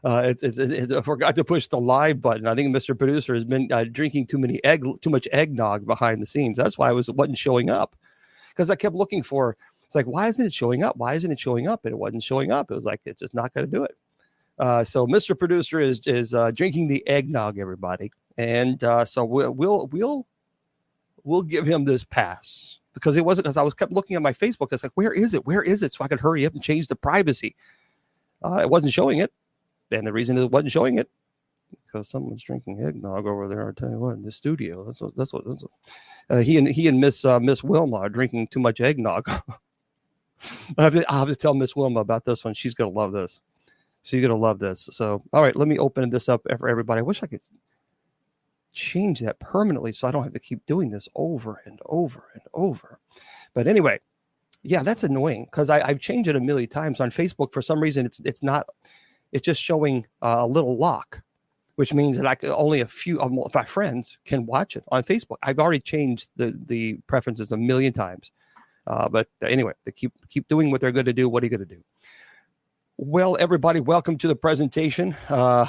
I forgot to push the live button. I think Mr. Producer has been drinking too much eggnog behind the scenes. That's why wasn't showing up, because I kept looking for. It's like, why isn't it showing up? Why isn't it showing up? And it wasn't showing up. It was like, it's just not going to do it. So Mr. Producer is drinking the eggnog, everybody, and so we'll give him this pass, because I was kept looking at my Facebook. It's like, where is it? Where is it? So I could hurry up and change the privacy. It wasn't showing it. And the reason it wasn't showing it, because someone's drinking eggnog over there. I tell you what, in the studio. That's what. He and Miss Wilma are drinking too much eggnog. I'll have to tell Miss Wilma about this one. She's gonna love this. She's gonna love this. So, all right, let me open this up for everybody. I wish I could change that permanently, so I don't have to keep doing this over and over and over. But anyway, yeah, that's annoying, because I've changed it a million times on Facebook. For some reason, it's not. It's just showing a little lock, which means that only a few of my friends can watch it on Facebook. I've already changed the preferences a million times. But anyway, they keep doing what they're going to do. What are you going to do? Well, everybody, welcome to the presentation. Yeah,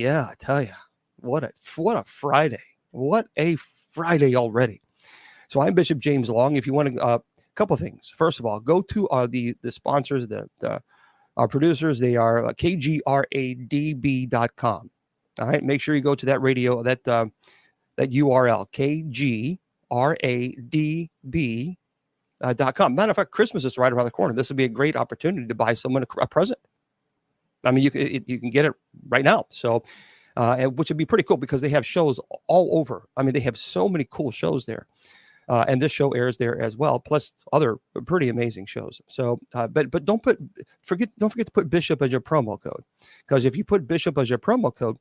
I tell you, what a Friday. What a Friday already. So I'm Bishop James Long. If you want to, a couple of things. First of all, go to the sponsors, our producers. They are kgradb.com. All right. Make sure you go to that radio, that URL, kgradb.com. Matter of fact, Christmas is right around the corner. This would be a great opportunity to buy someone a present. I mean, you can get it right now. So, which would be pretty cool, because they have shows all over. I mean, they have so many cool shows there. And this show airs there as well, plus other pretty amazing shows. So, but don't forget to put Bishop as your promo code, because if you put Bishop as your promo code,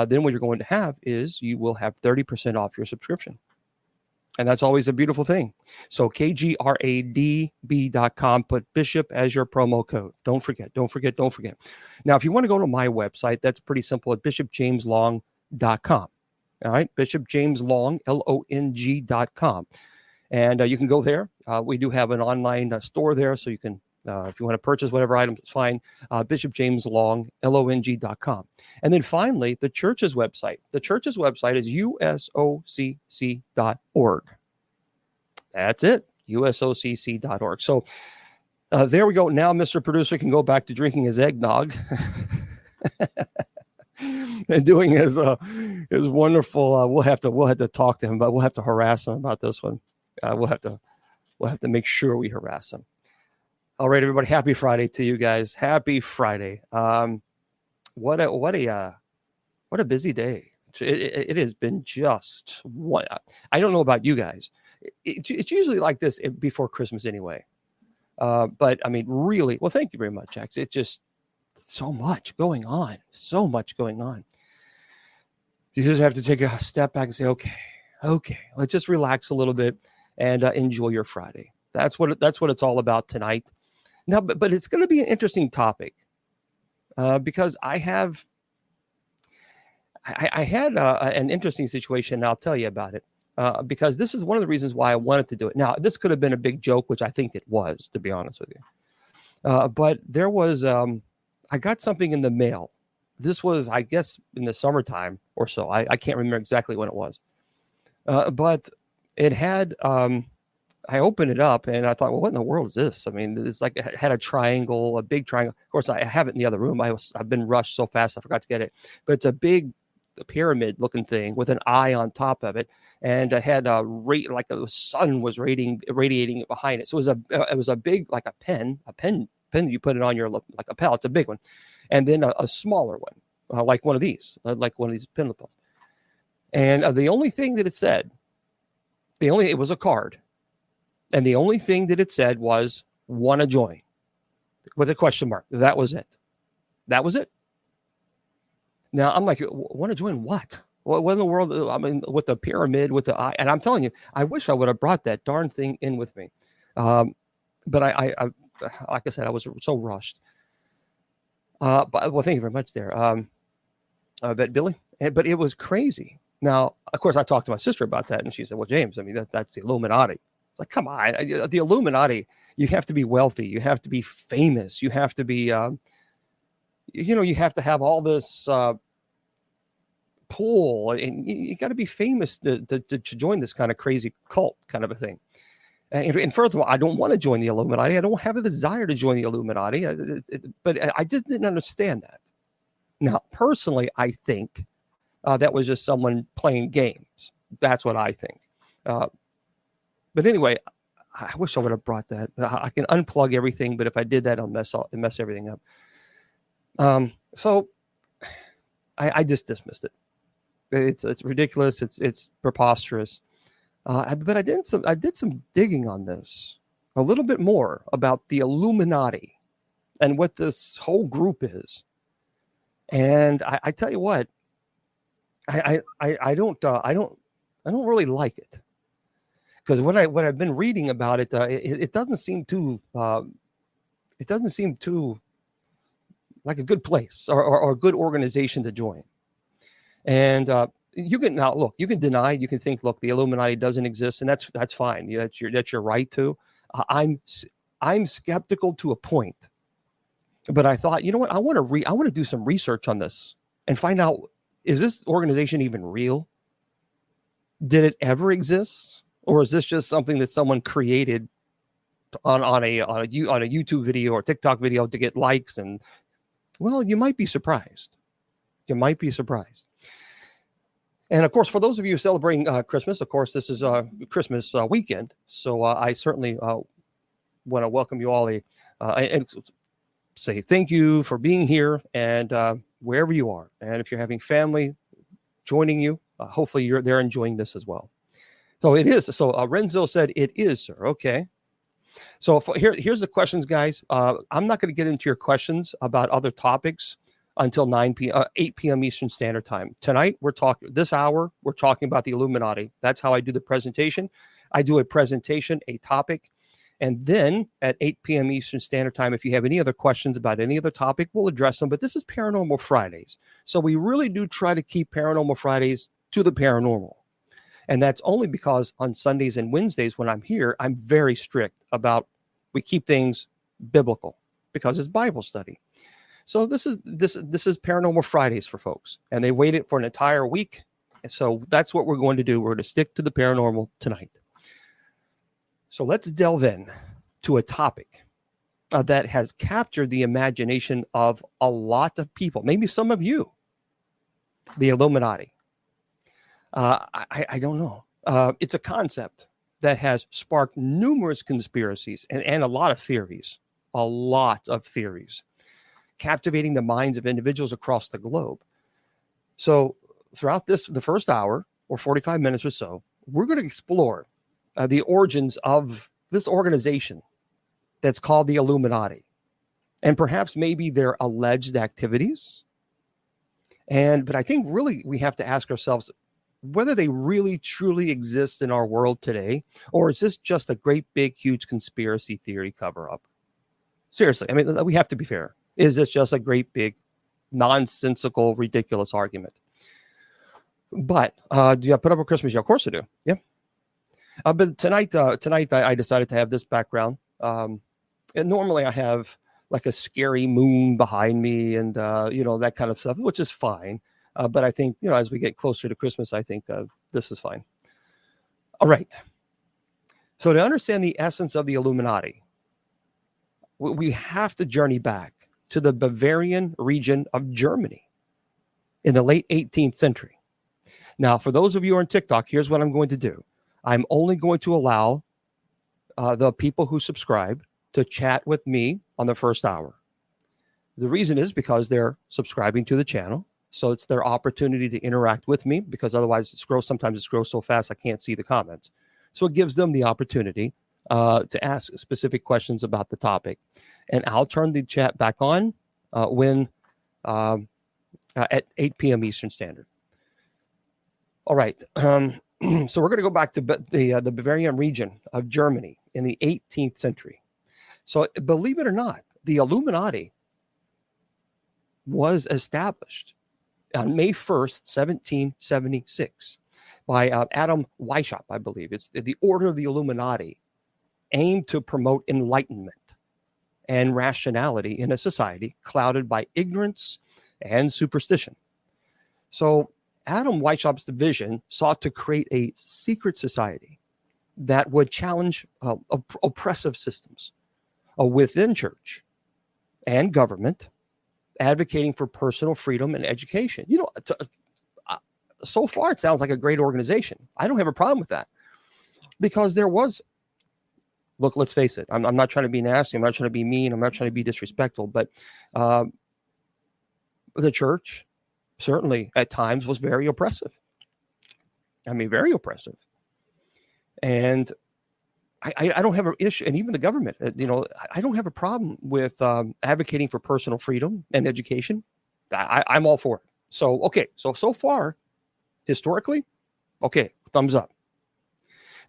then what you're going to have is you will have 30% off your subscription, and that's always a beautiful thing. So kgradb.com, put Bishop as your promo code. Don't forget. Now, if you want to go to my website, that's pretty simple at bishopjameslong.com. All right, bishopjameslong, LONG.com. And you can go there. We do have an online store there, so you can, if you want to purchase whatever items, it's fine. bishopjameslong, LONG.com. And then finally, the church's website. The church's website is usocc.org. That's it, usocc.org. So there we go. Now Mr. Producer can go back to drinking his eggnog. And doing his wonderful. We'll have to talk to him, but we'll have to harass him about this one. We'll have to make sure we harass him. All right, everybody. Happy Friday to you guys. Happy Friday. What a busy day. It has been just what I don't know about you guys. It's usually like this before Christmas anyway. But I mean, really. Well, thank you very much, Jax. It just. So much going on. You just have to take a step back and say, okay, let's just relax a little bit and enjoy your Friday. That's what it's all about tonight. Now, but it's going to be an interesting topic because I had an interesting situation, and I'll tell you about it because this is one of the reasons why I wanted to do it. Now, this could have been a big joke, which I think it was, to be honest with you. But there was. I got something in the mail. This was, I guess, in the summertime or so. I can't remember exactly when it was. But it had, I opened it up and I thought, well, what in the world is this? I mean, it's like it had a triangle, a big triangle. Of course, I have it in the other room. I've been rushed so fast, I forgot to get it. But it's a big pyramid looking thing with an eye on top of it. And it had a like the sun was radiating behind it. So it was a big, like a pen you put it on your, like a lapel. It's a big one, and then a smaller one, like one of these pen lapels. And the only thing that it said, it was a card, and the only thing that it said was "wanna join," with a question mark. That was it. Now I'm like, wanna join what? What in the world? I mean, with the pyramid, with the eye, and I'm telling you, I wish I would have brought that darn thing in with me, but I like I said, I was so rushed. But well, thank you very much there, that Billy. But it was crazy. Now, of course, I talked to my sister about that, and she said, "Well, James, I mean, that's the Illuminati." It's like, come on, the Illuminati. You have to be wealthy. You have to be famous. You have to be, you have to have all this pull, and you got to be famous to join this kind of crazy cult kind of a thing. And first of all, I don't want to join the Illuminati. I don't have a desire to join the Illuminati, but I just didn't understand that. Now, personally, I think that was just someone playing games. That's what I think. But anyway, I wish I would have brought that. I can unplug everything, but if I did that, I'll mess everything up. So I just dismissed it. It's ridiculous. It's preposterous. But I did some digging on this, a little bit more about the Illuminati and what this whole group is. And I tell you what, I don't really like it, because what I've been reading about it, it doesn't seem too like a good place or a good organization to join. And you can deny, you can think, look, the Illuminati doesn't exist, and that's fine. That's your right to. I'm skeptical to a point, but I thought, you know what, I want to do some research on this and find out, is this organization even real? Did it ever exist, or is this just something that someone created on a YouTube video or TikTok video to get likes? And well, you might be surprised. And of course, for those of you celebrating Christmas, of course, this is Christmas weekend. So I certainly want to welcome you all and say thank you for being here, and wherever you are. And if you're having family joining you, hopefully they're enjoying this as well. So it is. So Renzo said it is, sir. Okay. So here's the questions, guys. I'm not going to get into your questions about other topics until 8 p.m. Eastern Standard Time. Tonight, we're talking about the Illuminati. That's how I do the presentation. I do a presentation, a topic, and then at 8 p.m. Eastern Standard Time, if you have any other questions about any other topic, we'll address them. But this is Paranormal Fridays. So we really do try to keep Paranormal Fridays to the paranormal. And that's only because on Sundays and Wednesdays when I'm here, I'm very strict about, we keep things biblical because it's Bible study. So this is Paranormal Fridays for folks, and they waited for an entire week. And so that's what we're going to do. We're going to stick to the paranormal tonight. So let's delve in to a topic that has captured the imagination of a lot of people, maybe some of you, the Illuminati. I don't know. It's a concept that has sparked numerous conspiracies and a lot of theories, captivating the minds of individuals across the globe. So throughout the first hour or 45 minutes or so, we're going to explore the origins of this organization that's called the Illuminati, and perhaps maybe their alleged activities. But I think really we have to ask ourselves whether they really truly exist in our world today, or is this just a great big huge conspiracy theory cover up? Seriously, I mean, we have to be fair. Is this just a great big nonsensical, ridiculous argument? But do I put up a Christmas tree? Of course I do. Yeah. But tonight I decided to have this background. And normally I have like a scary moon behind me and, that kind of stuff, which is fine. But I think, as we get closer to Christmas, I think this is fine. All right. So to understand the essence of the Illuminati, we have to journey back to the Bavarian region of Germany in the late 18th century. Now, for those of you who are on TikTok, here's what I'm going to do. I'm only going to allow the people who subscribe to chat with me on the first hour. The reason is because they're subscribing to the channel. So it's their opportunity to interact with me, because otherwise sometimes it scrolls so fast I can't see the comments. So it gives them the opportunity to ask specific questions about the topic. And I'll turn the chat back on at 8 p.m. Eastern Standard. All right. So we're going to go back to the Bavarian region of Germany in the 18th century. So believe it or not, the Illuminati was established on May 1st, 1776 by Adam Weishaupt, I believe. It's the Order of the Illuminati, aimed to promote enlightenment and rationality in a society clouded by ignorance and superstition. So Adam Weishaupt's vision sought to create a secret society that would challenge oppressive systems within church and government, advocating for personal freedom and education. So far, it sounds like a great organization. I don't have a problem with that, because there was, look, let's face it, I'm not trying to be nasty, I'm not trying to be mean, I'm not trying to be disrespectful, but the church certainly at times was very oppressive. I mean, very oppressive. And I don't have an issue, and even the government, I don't have a problem with advocating for personal freedom and education. I'm all for it. So, okay, so far, historically, okay, thumbs up.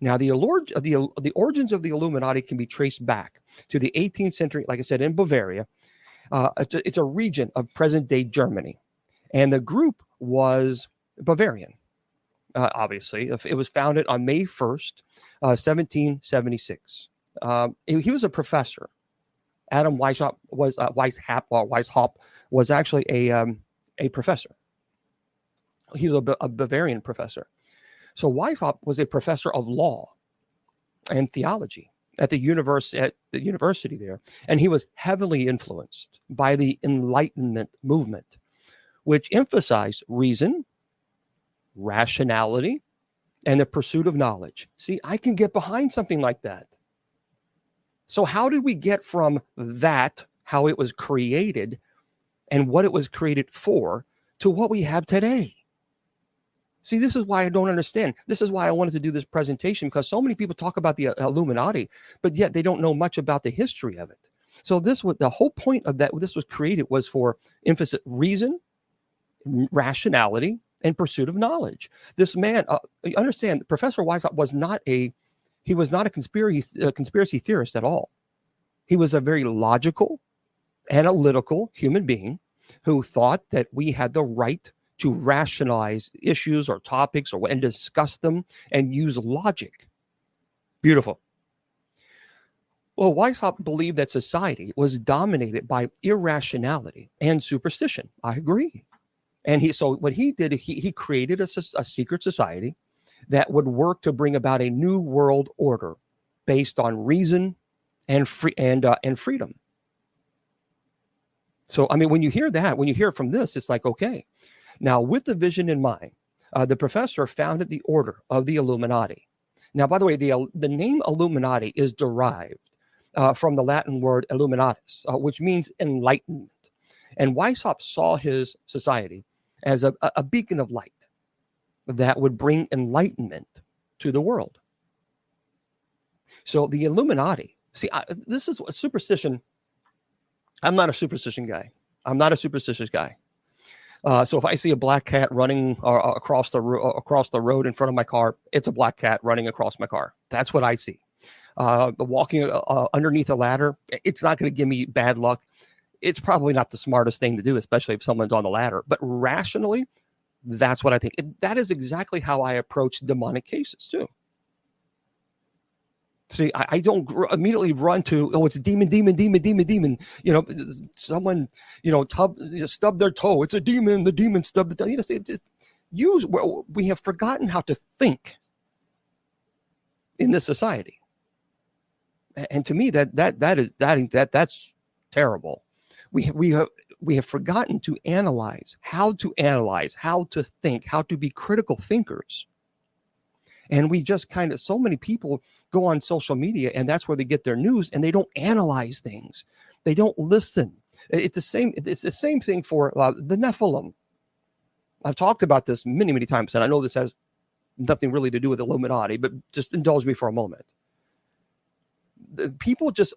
Now, the origins of the Illuminati can be traced back to the 18th century, like I said, in Bavaria. It's a region of present-day Germany, and the group was Bavarian. Obviously, it was founded on May 1st, 1776. He was a professor. Adam Weishaupt was actually a professor. He was a Bavarian professor. So Weishaupt was a professor of law and theology at the university there, and he was heavily influenced by the Enlightenment movement, which emphasized reason, rationality, and the pursuit of knowledge. See, I can get behind something like that. So how did we get from that, how it was created and what it was created for, to what we have today? See, this is why I don't understand. This is why I wanted to do this presentation, because so many people talk about the Illuminati, but yet they don't know much about the history of it. So this was the whole point of that. This was created was for emphasis, reason, rationality, and pursuit of knowledge. This man, you understand, Professor Weishaupt was not a conspiracy theorist at all. He was a very logical, analytical human being who thought that we had the right to rationalize issues or topics and discuss them and use logic. Beautiful. Well, Weishaupt believed that society was dominated by irrationality and superstition. I agree. And so what he did, he created a secret society that would work to bring about a new world order based on reason and freedom. So, I mean, when you hear that, when you hear from this, it's like, okay. Now, with the vision in mind, the professor founded the order of the Illuminati. Now, by the way, the name Illuminati is derived from the Latin word illuminatus, which means enlightenment. And Weishaupt saw his society as a beacon of light that would bring enlightenment to the world. So the Illuminati, see, this is a superstition. I'm not a superstition guy. I'm not a superstitious guy. So if I see a black cat running across the road in front of my car, it's a black cat running across my car. That's what I see. Walking underneath a ladder, it's not going to give me bad luck. It's probably not the smartest thing to do, especially if someone's on the ladder. But rationally, that's what I think. That is exactly how I approach demonic cases too. See, I don't immediately run to, oh, it's a demon. Someone, stubbed their toe. It's a demon. The demon stubbed the toe. We have forgotten how to think in this society, and to me, that's terrible. We have forgotten to analyze, how to think, how to be critical thinkers. And we just so many people go on social media and that's where they get their news, and they don't analyze things. They don't listen. It's the same thing for the Nephilim. I've talked about this many, many times, and I know this has nothing really to do with Illuminati, but just indulge me for a moment. People just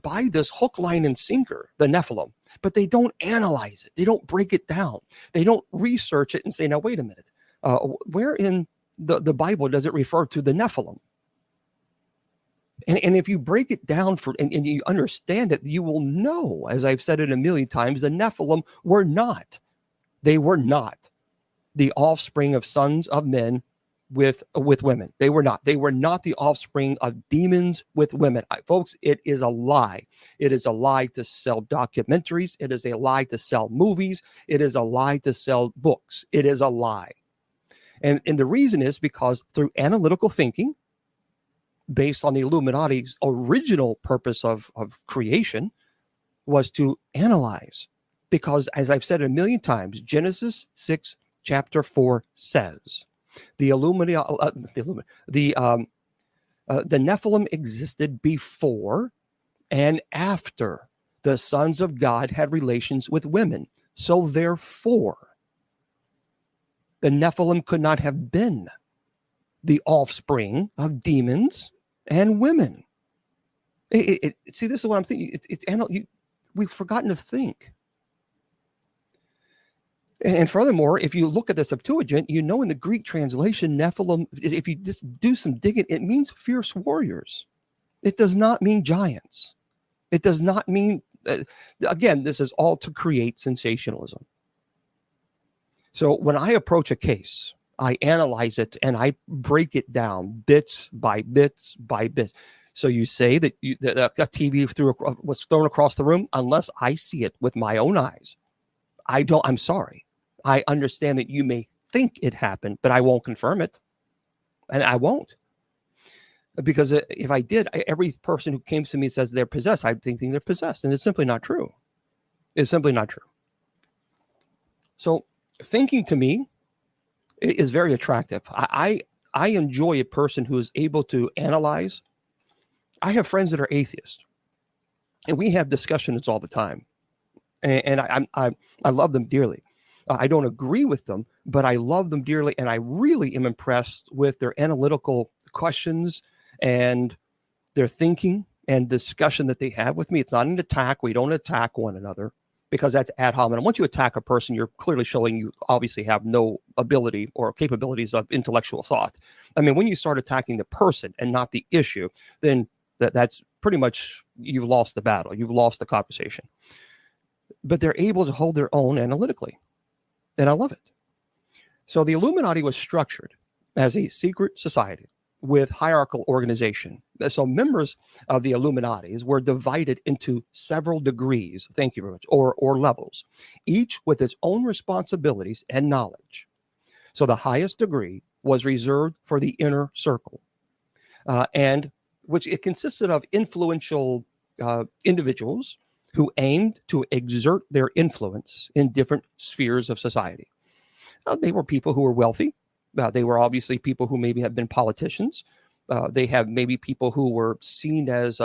buy this hook, line, and sinker, the Nephilim, but they don't analyze it. They don't break it down. They don't research it and say, now, wait a minute. Where in the Bible does it refer to the Nephilim? And if you break it down and you understand it, you will know, as I've said it a million times, the Nephilim were not the offspring of sons of men with women. They were not. They were not the offspring of demons with women. Folks, it is a lie. It is a lie to sell documentaries. It is a lie to sell movies. It is a lie to sell books. It is a lie. And the reason is because through analytical thinking, based on the Illuminati's original purpose of creation, was to analyze. Because as I've said a million times, Genesis 6, chapter 4 says, the Nephilim existed before and after the sons of God had relations with women. So therefore, the Nephilim could not have been the offspring of demons and women. See, this is what I'm thinking. We've forgotten to think. And furthermore, if you look at the Septuagint, you know in the Greek translation, Nephilim, if you just do some digging, it means fierce warriors. It does not mean giants. It does not mean, again, this is all to create sensationalism. So when I approach a case, I analyze it and I break it down bits by bits by bits. So you say that a TV was thrown across the room, unless I see it with my own eyes. I'm sorry. I understand that you may think it happened, but I won't confirm it. And I won't. Because if I did, every person who came to me and says they're possessed, I'm thinking they're possessed. And it's simply not true. It's simply not true. So thinking to me is very attractive. I enjoy a person who is able to analyze. I have friends that are atheists, and we have discussions all the time. And I love them dearly. I don't agree with them, but I love them dearly, and I really am impressed with their analytical questions and their thinking and discussion that they have with me. It's not an attack. We don't attack one another, because that's ad hominem. Once you attack a person, you're clearly showing you obviously have no ability or capabilities of intellectual thought. I mean, when you start attacking the person and not the issue, then that's pretty much, you've lost the battle. You've lost the conversation. But they're able to hold their own analytically. And I love it. So the Illuminati was structured as a secret society with hierarchical organization. So members of the Illuminati were divided into several degrees, thank you very much, or levels, each with its own responsibilities and knowledge. So the highest degree was reserved for the inner circle, and which it consisted of influential individuals who aimed to exert their influence in different spheres of society. They were people who were wealthy. They were obviously people who maybe have been politicians. They have maybe people who were seen as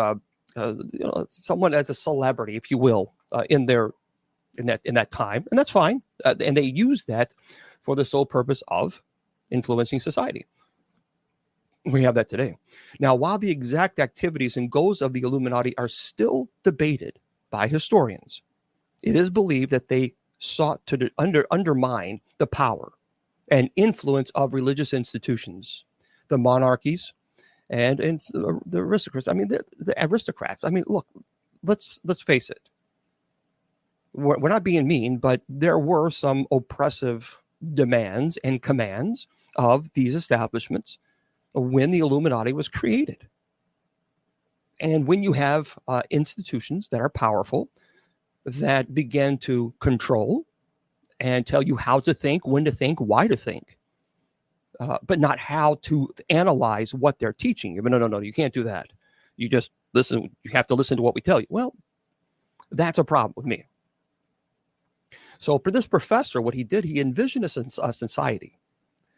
someone as a celebrity, if you will, in that time, and that's fine. And they use that for the sole purpose of influencing society. We have that today. Now, while the exact activities and goals of the Illuminati are still debated by historians, it is believed that they sought to undermine the power and influence of religious institutions, the monarchies, and the aristocrats. I mean, the aristocrats. I mean, look, let's face it. We're not being mean, but there were some oppressive demands and commands of these establishments when the Illuminati was created. And when you have institutions that are powerful, that begin to control and tell you how to think, when to think, why to think, but not how to analyze what they're teaching you. But no, you can't do that. You just listen. You have to listen to what we tell you. Well, that's a problem with me. So for this professor, what he did, he envisioned a society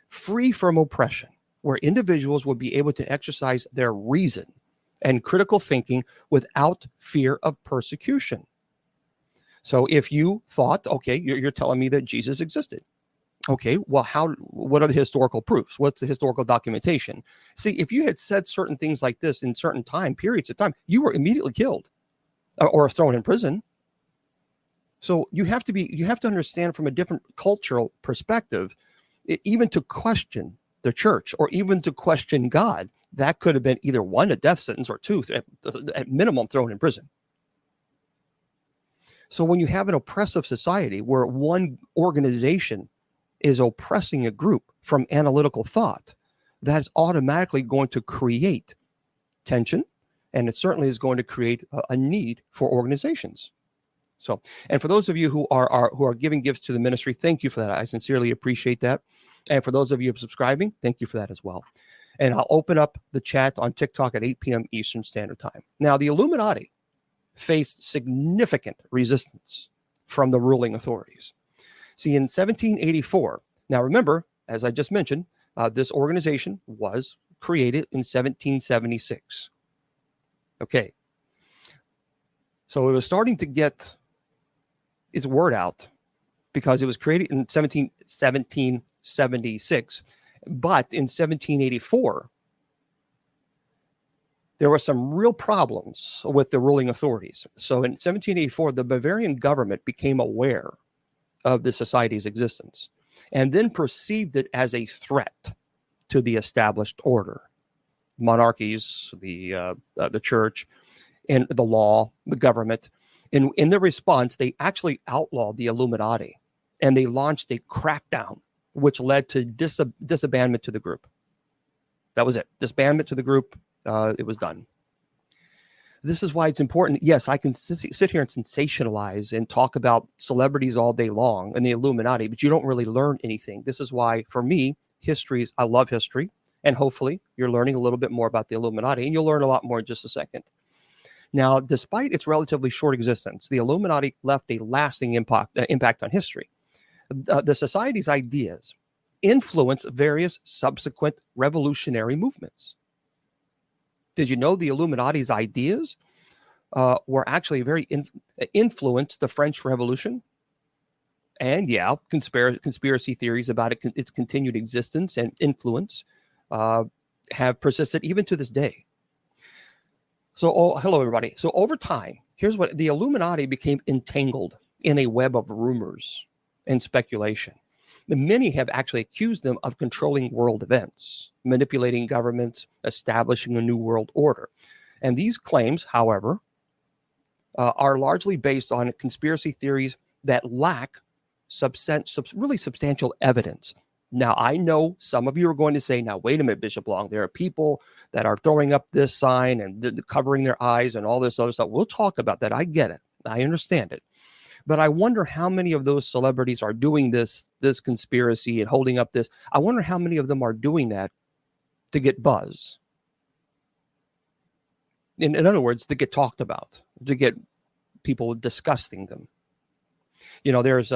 free from oppression, where individuals would be able to exercise their reason and critical thinking without fear of persecution. So if you thought, okay, you're telling me that Jesus existed. Okay, well, what are the historical proofs? What's the historical documentation? See, if you had said certain things like this in certain periods of time, you were immediately killed or thrown in prison. So you have to understand from a different cultural perspective, even to question the church or even to question God, that could have been either one, a death sentence, or two, at minimum, thrown in prison. So when you have an oppressive society where one organization is oppressing a group from analytical thought, that's automatically going to create tension, and it certainly is going to create a need for organizations. So, and for those of you who are giving gifts to the ministry, thank you for that. I sincerely appreciate that. And for those of you subscribing, thank you for that as well. And I'll open up the chat on TikTok at 8 p.m. Eastern Standard Time. Now, the Illuminati faced significant resistance from the ruling authorities. See, in 1784, now remember, as I just mentioned, this organization was created in 1776. Okay. So it was starting to get its word out because it was created in 1776. But in 1784, there were some real problems with the ruling authorities. So in 1784, the Bavarian government became aware of the society's existence and then perceived it as a threat to the established order. Monarchies, the church, and the law, the government. And in their response, they actually outlawed the Illuminati, and they launched a crackdown, which led to disbandment to the group. That was it. Disbandment to the group. It was done. This is why it's important. Yes, I can sit here and sensationalize and talk about celebrities all day long and the Illuminati, but you don't really learn anything. This is why, for me, I love history. And hopefully you're learning a little bit more about the Illuminati, and you'll learn a lot more in just a second. Now, despite its relatively short existence, the Illuminati left a lasting impact on history. The society's ideas influenced various subsequent revolutionary movements. Did you know the Illuminati's ideas were actually influenced the French Revolution? And yeah, conspiracy theories about its continued existence and influence have persisted even to this day. So, hello, everybody. So over time, here's what the Illuminati became entangled in a web of rumors and speculation. Many have actually accused them of controlling world events, manipulating governments, establishing a new world order. And these claims, however, are largely based on conspiracy theories that lack really substantial evidence. Now, I know some of you are going to say, now, wait a minute, Bishop Long, there are people that are throwing up this sign and covering their eyes and all this other stuff. We'll talk about that. I get it. I understand it. But I wonder how many of those celebrities are doing this conspiracy and holding up this. I wonder how many of them are doing that to get buzz. In other words, to get talked about, to get people discussing them. You know, there's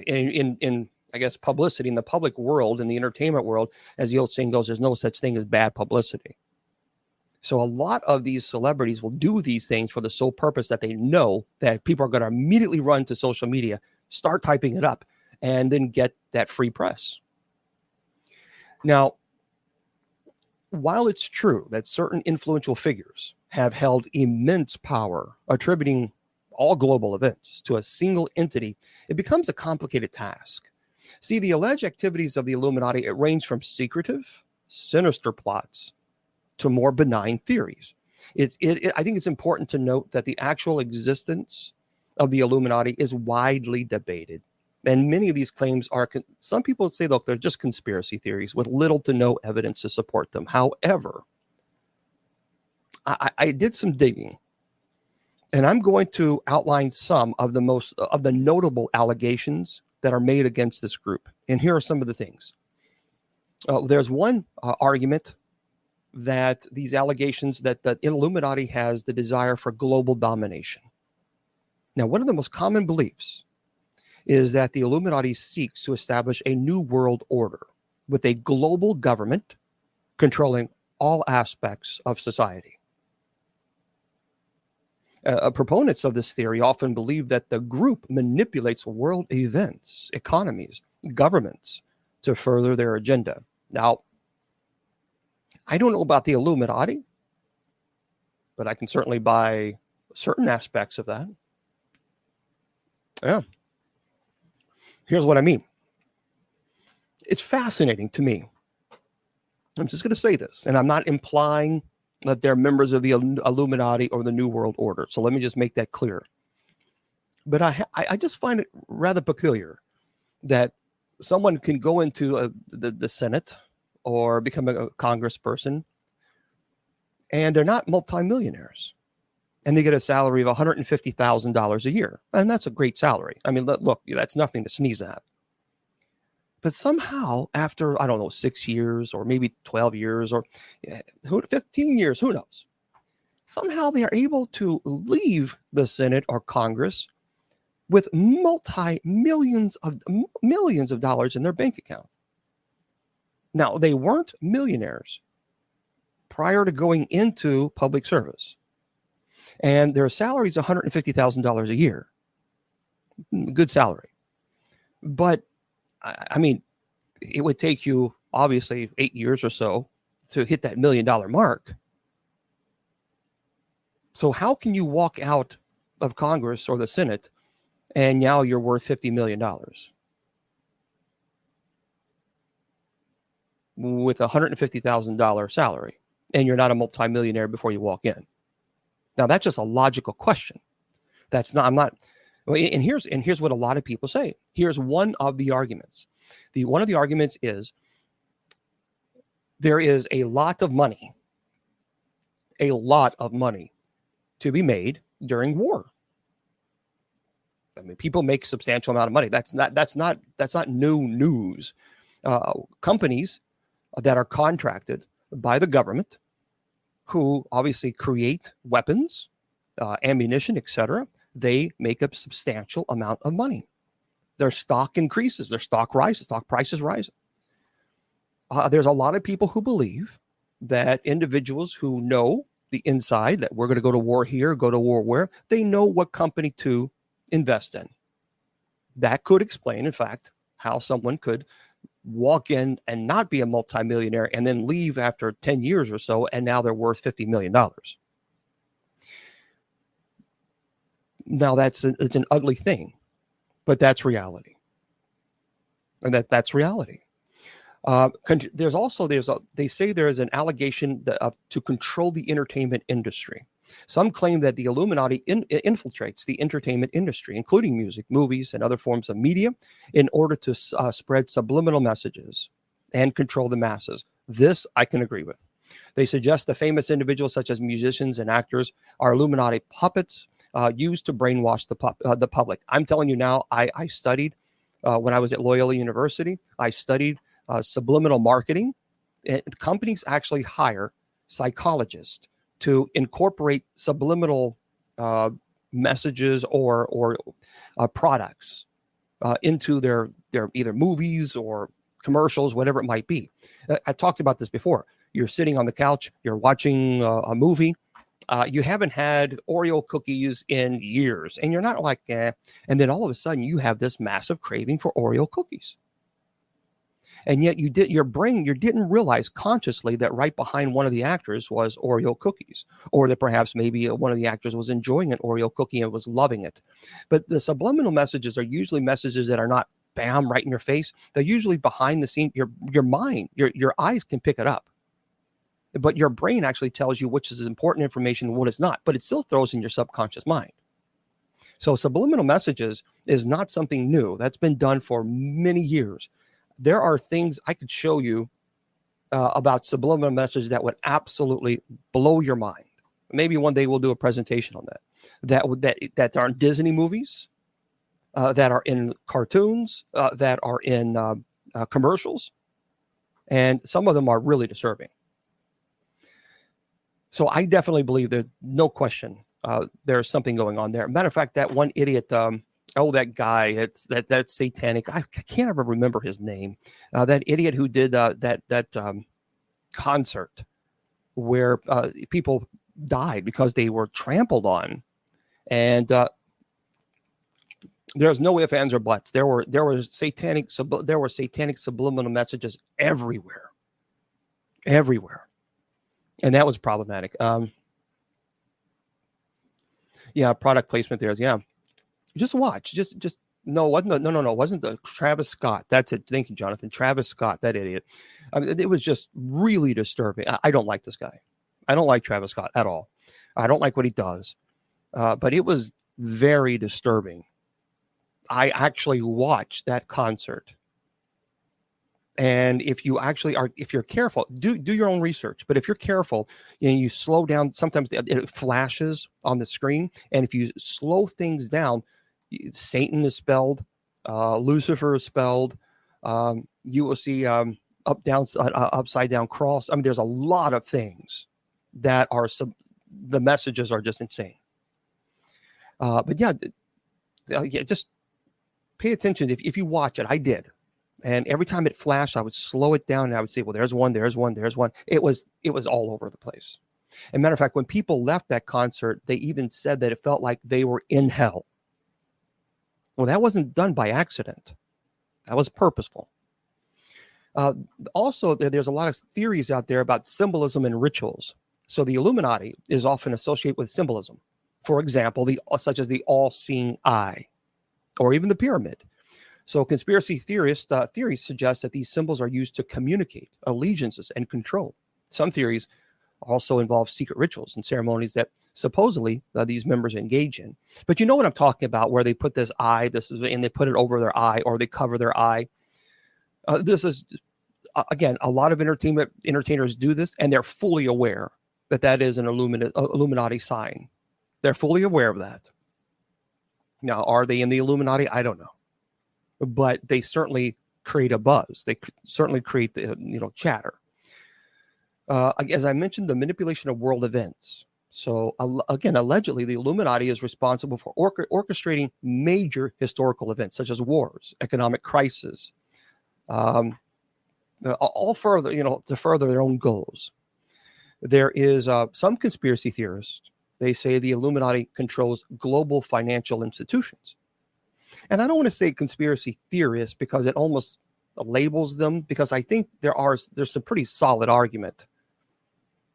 in I guess publicity in the public world, in the entertainment world, as the old saying goes, there's no such thing as bad publicity. So a lot of these celebrities will do these things for the sole purpose that they know that people are going to immediately run to social media, start typing it up, and then get that free press. Now, while it's true that certain influential figures have held immense power, attributing all global events to a single entity, it becomes a complicated task. See, the alleged activities of the Illuminati, it range from secretive, sinister plots to more benign theories. I think it's important to note that the actual existence of the Illuminati is widely debated. And many of these claims are, some people say, look, they're just conspiracy theories with little to no evidence to support them. However, I did some digging, and I'm going to outline some of the notable allegations that are made against this group. And here are some of the things. There's one argument that these allegations that the Illuminati has the desire for global domination. Now, one of the most common beliefs is that the Illuminati seeks to establish a new world order with a global government controlling all aspects of society. Proponents of this theory often believe that the group manipulates world events, economies, governments to further their agenda. Now, I don't know about the Illuminati, but I can certainly buy certain aspects of that. Yeah. Here's what I mean. It's fascinating to me. I'm just going to say this, and I'm not implying that they're members of the Illuminati or the New World Order. So let me just make that clear. But I just find it rather peculiar that someone can go into the Senate or become a congressperson, and they're not multimillionaires, and they get a salary of $150,000 a year. And that's a great salary. I mean, look, that's nothing to sneeze at. But somehow, after, I don't know, 6 years or maybe 12 years or 15 years, who knows? Somehow they are able to leave the Senate or Congress with millions of dollars in their bank account. Now, they weren't millionaires prior to going into public service, and their salary is $150,000 a year. Good salary. But I mean, it would take you obviously 8 years or so to hit that $1 million mark. So how can you walk out of Congress or the Senate and now you're worth $50 million with a $150,000 salary, and you're not a multimillionaire before you walk in? Now, that's just a logical question. That's not, I'm not, and here's what a lot of people say. Here's one of the arguments. One of the arguments is there is a lot of money to be made during war. I mean, people make substantial amount of money. That's not new news. Companies that are contracted by the government, who obviously create weapons, ammunition, etc., they make a substantial amount of money. Their stock increases, their stock rises, stock prices rise. There's a lot of people who believe that individuals who know the inside, that we're going to go to war here, go to war where, they know what company to invest in. That could explain, in fact, how someone could walk in and not be a multimillionaire and then leave after 10 years or so, and now they're worth $50 million. Now, it's an ugly thing, but that's reality. And that's reality. They say there is an allegation to control the entertainment industry. Some claim that the Illuminati infiltrates the entertainment industry, including music, movies, and other forms of media, in order to spread subliminal messages and control the masses. This I can agree with. They suggest the famous individuals, such as musicians and actors, are Illuminati puppets used to brainwash the public. I'm telling you now, I studied when I was at Loyola University. I studied subliminal marketing. And companies actually hire psychologists to incorporate subliminal messages or products into their either movies or commercials, whatever it might be. I talked about this before. You're sitting on the couch, you're watching a movie. You haven't had Oreo cookies in years, and you're not like, eh. And then all of a sudden you have this massive craving for Oreo cookies. And yet you didn't realize consciously that right behind one of the actors was Oreo cookies, or that perhaps maybe one of the actors was enjoying an Oreo cookie and was loving it. But the subliminal messages are usually messages that are not bam right in your face. They're usually behind the scene. Your mind, your eyes can pick it up, but your brain actually tells you which is important information and what is not, but it still throws in your subconscious mind. So subliminal messages is not something new. That's been done for many years. There are things I could show you about subliminal messages that would absolutely blow your mind. Maybe one day we'll do a presentation on that. That are in Disney movies, that are in cartoons, that are in commercials, and some of them are really disturbing. So I definitely believe there's no question there's something going on there. Matter of fact, that one idiot, that guy, it's that satanic. I can't ever remember his name. That idiot who did that concert where people died because they were trampled on, and there's no ifs, ands, or buts. There were satanic subliminal messages everywhere, and that was problematic. Yeah, product placement there. Yeah. Just watch. No, it wasn't the Travis Scott. That's it. Thank you, Jonathan. Travis Scott, that idiot. It was just really disturbing. I don't like this guy. I don't like Travis Scott at all. I don't like what he does. But it was very disturbing. I actually watched that concert. And if you actually are, if you're careful, do your own research. But if you're careful and you slow down, sometimes it flashes on the screen. And if you slow things down, Satan is spelled, Lucifer is spelled. You will see up, down, upside down cross. I mean, there's a lot of things that are the messages are just insane. But yeah, just pay attention. If you watch it, I did. And every time it flashed, I would slow it down and I would say, well, there's one, there's one, there's one. It was all over the place. As a matter of fact, when people left that concert, they even said that it felt like they were in hell. Well, that wasn't done by accident. That was purposeful. Also, there's a lot of theories out there about symbolism and rituals. So the Illuminati is often associated with symbolism. For example, such as the all-seeing eye, or even the pyramid. So conspiracy theories suggest that these symbols are used to communicate allegiances and control. Some theories also involve secret rituals and ceremonies that supposedly these members engage in. But you know what I'm talking about, where they put this eye, and they put it over their eye, or they cover their eye. This is, again, a lot of entertainers do this, and they're fully aware that is an Illuminati sign. They're fully aware of that. Now, are they in the Illuminati? I don't know. But they certainly create a buzz. They certainly create the chatter. As I mentioned, the manipulation of world events. So again, allegedly, the Illuminati is responsible for orchestrating major historical events such as wars, economic crisis, all further, to further their own goals. There is some conspiracy theorists. They say the Illuminati controls global financial institutions. And I don't want to say conspiracy theorists because it almost labels them, because I think there's some pretty solid argument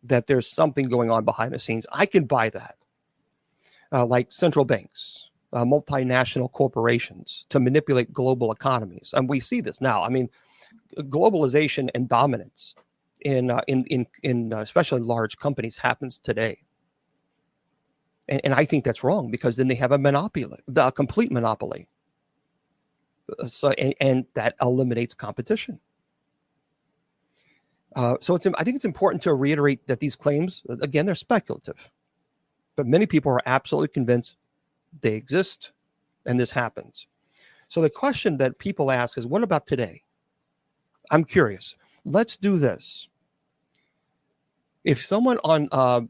that there's something going on behind the scenes. I can buy that. Like central banks, multinational corporations to manipulate global economies. And we see this now. I mean, globalization and dominance in especially large companies happens today. And I think that's wrong, because then they have a monopoly, a complete monopoly. So and that eliminates competition. So I think it's important to reiterate that these claims, again, they're speculative, but many people are absolutely convinced they exist and this happens. So the question that people ask is, what about today? I'm curious. Let's do this. If someone on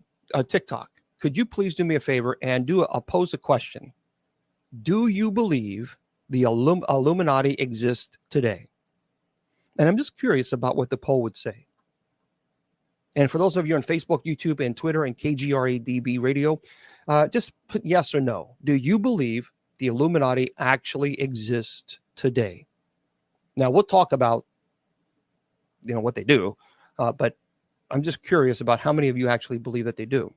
TikTok, could you please do me a favor and pose a question? Do you believe the Illuminati exist today? And I'm just curious about what the poll would say. And for those of you on Facebook, YouTube, and Twitter, and KGRADB Radio, just put yes or no. Do you believe the Illuminati actually exist today? Now, we'll talk about what they do, but I'm just curious about how many of you actually believe that they do.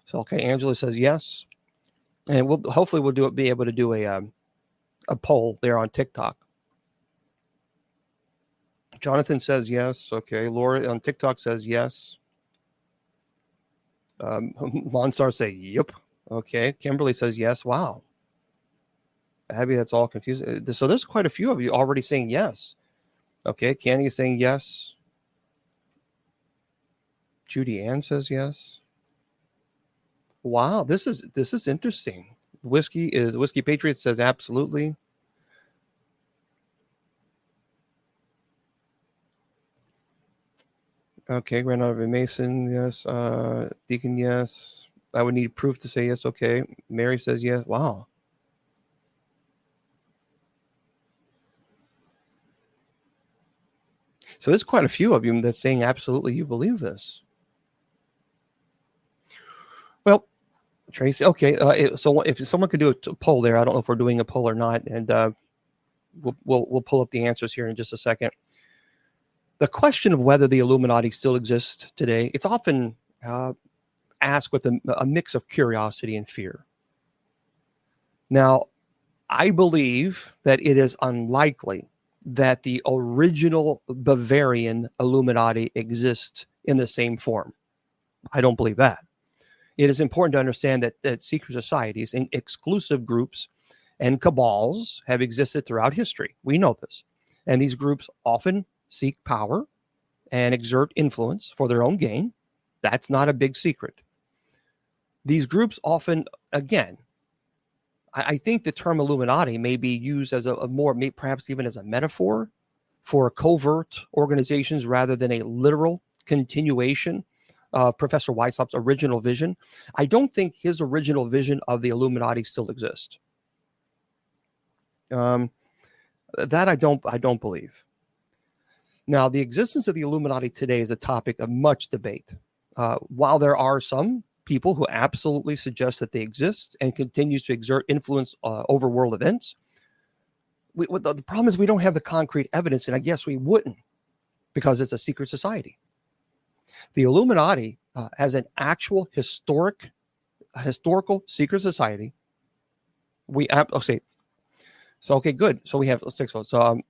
So, okay, Angela says yes, and hopefully we'll be able to do a poll there on TikTok. Jonathan says yes. Okay, Laura on TikTok says yes. Monsar say yep. Okay, Kimberly says yes. Wow. Abby, that's all confusing. So there's quite a few of you already saying yes. Okay, Candy is saying yes. Judy Ann says yes. Wow, this is interesting. Whiskey Patriot says absolutely. Okay, Grandmother Mason, yes. Deacon, yes. I would need proof to say yes. Okay. Mary says yes. Wow. So there's quite a few of you that's saying absolutely you believe this. Well, Tracy, okay. So if someone could do a poll there, I don't know if we're doing a poll or not, and we'll pull up the answers here in just a second. The question of whether the Illuminati still exists today, it's often asked with a mix of curiosity and fear. Now, I believe that it is unlikely that the original Bavarian Illuminati exists in the same form. I don't believe that. It is important to understand that secret societies and exclusive groups and cabals have existed throughout history. We know this. And these groups often seek power and exert influence for their own gain. That's not a big secret. These groups often, again, I think the term Illuminati may be used as a more, perhaps even as a metaphor for covert organizations rather than a literal continuation of Professor Weishaupt's original vision. I don't think his original vision of the Illuminati still exists. That I don't believe. Now, the existence of the Illuminati today is a topic of much debate. While there are some people who absolutely suggest that they exist and continues to exert influence over world events, the problem is we don't have the concrete evidence, and I guess we wouldn't because it's a secret society. The Illuminati, as an actual historical secret society, okay. So, okay, good. So we have 6 votes. So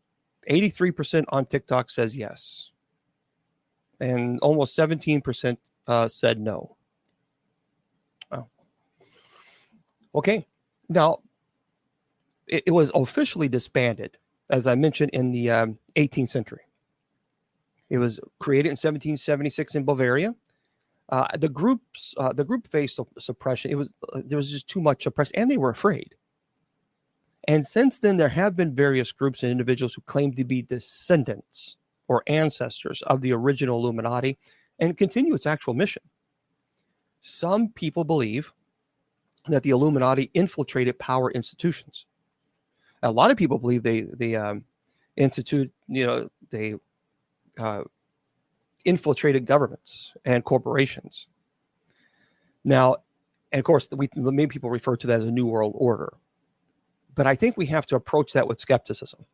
83% on TikTok says yes. And almost 17% said no. Oh. Okay. Now, it was officially disbanded, as I mentioned, in the 18th century. It was created in 1776 in Bavaria. The group faced suppression. There was just too much oppression, and they were afraid. And since then, there have been various groups and individuals who claim to be descendants or ancestors of the original Illuminati and continue its actual mission. Some people believe that the Illuminati infiltrated power institutions. A lot of people believe they infiltrated governments and corporations. Now, and of course, the main people refer to that as a New World Order. But I think we have to approach that with skepticism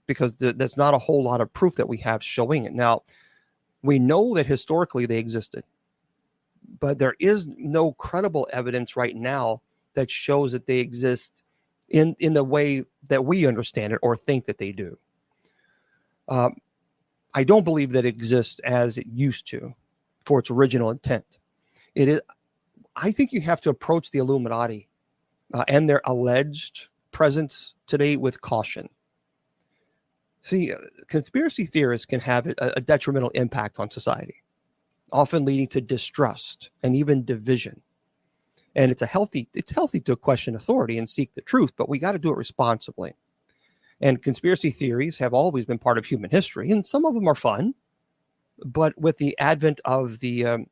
because there's not a whole lot of proof that we have showing it. Now, we know that historically they existed, but there is no credible evidence right now that shows that they exist in the way that we understand it or think that they do. I don't believe that it exists as it used to for its original intent. I think you have to approach the Illuminati and their alleged presence today with caution. See, conspiracy theorists can have a detrimental impact on society, often leading to distrust and even division. And it's healthy to question authority and seek the truth, but we got to do it responsibly. And conspiracy theories have always been part of human history, and some of them are fun. But with the advent of the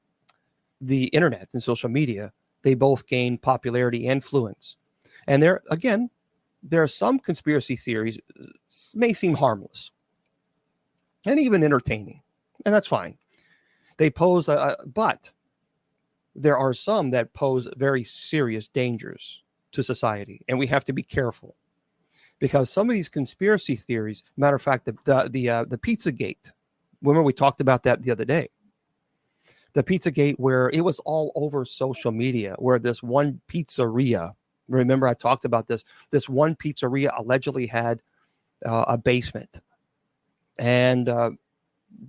internet and social media, they both gain popularity and influence. And there are some conspiracy theories may seem harmless and even entertaining, and that's fine. They pose, but there are some that pose very serious dangers to society, and we have to be careful because some of these conspiracy theories, matter of fact, the Pizzagate. Remember we talked about that the other day. The Pizzagate, where it was all over social media, where this one pizzeria, remember I talked about this one pizzeria allegedly had a basement, and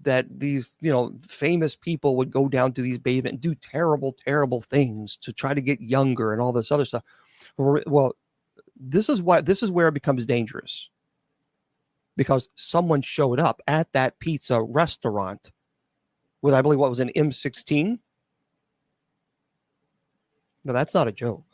that these famous people would go down to these basement and do terrible things to try to get younger and all this other stuff. Well, this is where it becomes dangerous, because someone showed up at that pizza restaurant with, I believe, what was an M16. Now, that's not a joke.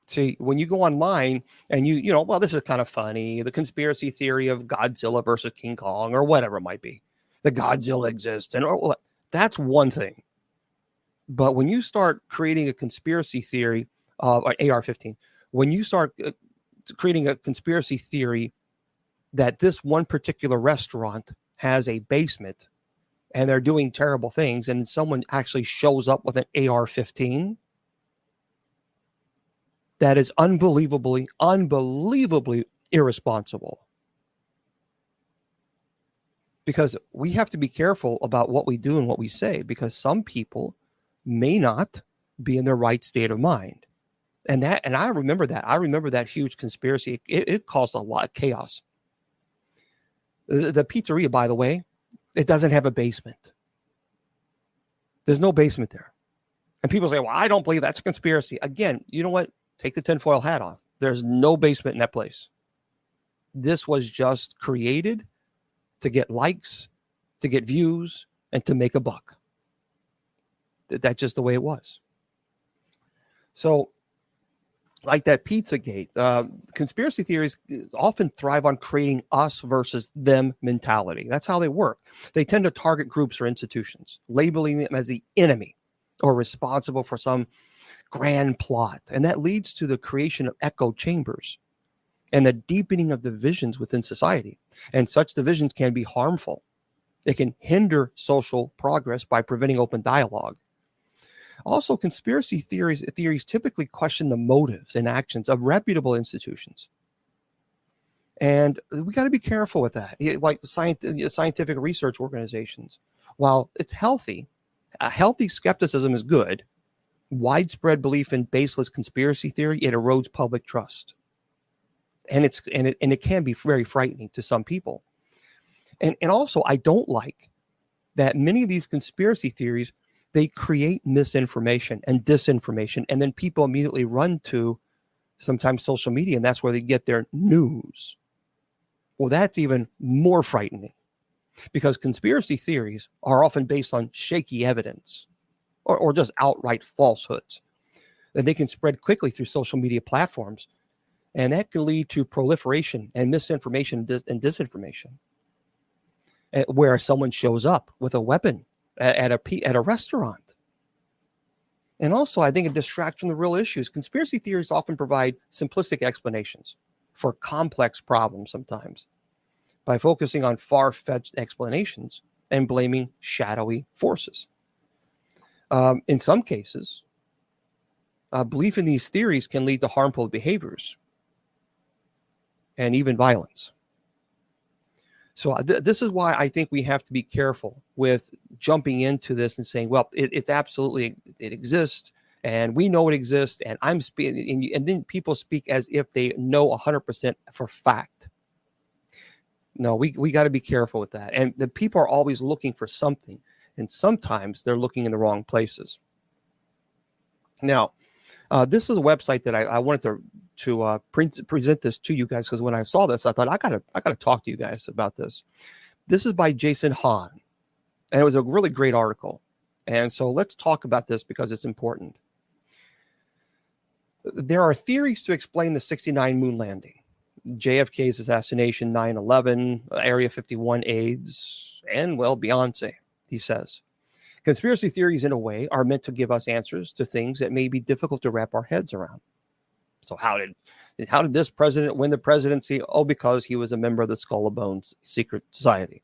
See, when you go online and well, this is kind of funny. The conspiracy theory of Godzilla versus King Kong or whatever it might be. The Godzilla exists. That's one thing. But when you start creating a conspiracy theory of AR-15, when you start creating a conspiracy theory that this one particular restaurant has a basement and they're doing terrible things, and someone actually shows up with an AR-15, that is unbelievably irresponsible. Because we have to be careful about what we do and what we say, because some people may not be in their right state of mind. And I remember that. I remember that huge conspiracy. It caused a lot of chaos. The pizzeria, by the way, it doesn't have a basement. There's no basement there. And people say, well, I don't believe that's a conspiracy. Again, you know what? Take the tinfoil hat off. There's no basement in that place. This was just created to get likes, to get views, and to make a buck. That's just the way it was. So, like that Pizzagate, conspiracy theories often thrive on creating us versus them mentality. That's how they work. They tend to target groups or institutions, labeling them as the enemy or responsible for some grand plot. And that leads to the creation of echo chambers and the deepening of divisions within society. And such divisions can be harmful. It can hinder social progress by preventing open dialogue. Also, conspiracy theories typically question the motives and actions of reputable institutions. And we got to be careful with that. Like scientific research organizations, while it's healthy, a healthy skepticism is good. Widespread belief in baseless conspiracy theory, it erodes public trust. And it can be very frightening to some people. And also, I don't like that many of these conspiracy theories, they create misinformation and disinformation, and then people immediately run to sometimes social media, and that's where they get their news. Well, that's even more frightening, because conspiracy theories are often based on shaky evidence or just outright falsehoods. And they can spread quickly through social media platforms, and that can lead to proliferation and misinformation and disinformation, where someone shows up with a weapon at a restaurant. And also, I think it distracts from the real issues. Conspiracy theories often provide simplistic explanations for complex problems sometimes by focusing on far-fetched explanations and blaming shadowy forces. In some cases, belief in these theories can lead to harmful behaviors and even violence. So this is why I think we have to be careful with jumping into this and saying, well, it exists, and we know it exists, and I'm speaking, and then people speak as if they know 100% for fact. No, we got to be careful with that. And the people are always looking for something, and sometimes they're looking in the wrong places. Now, this is a website that I wanted to present this to you guys, because when I saw this, I thought I gotta talk to you guys about this. This is by Jason Hahn, and it was a really great article. And so let's talk about this because it's important. There are theories to explain the 69 moon landing, JFK's assassination, 9/11, Area 51 AIDS, and, well, Beyonce, he says. Conspiracy theories, in a way, are meant to give us answers to things that may be difficult to wrap our heads around. So how did this president win the presidency? Oh, because he was a member of the Skull and Bones secret society.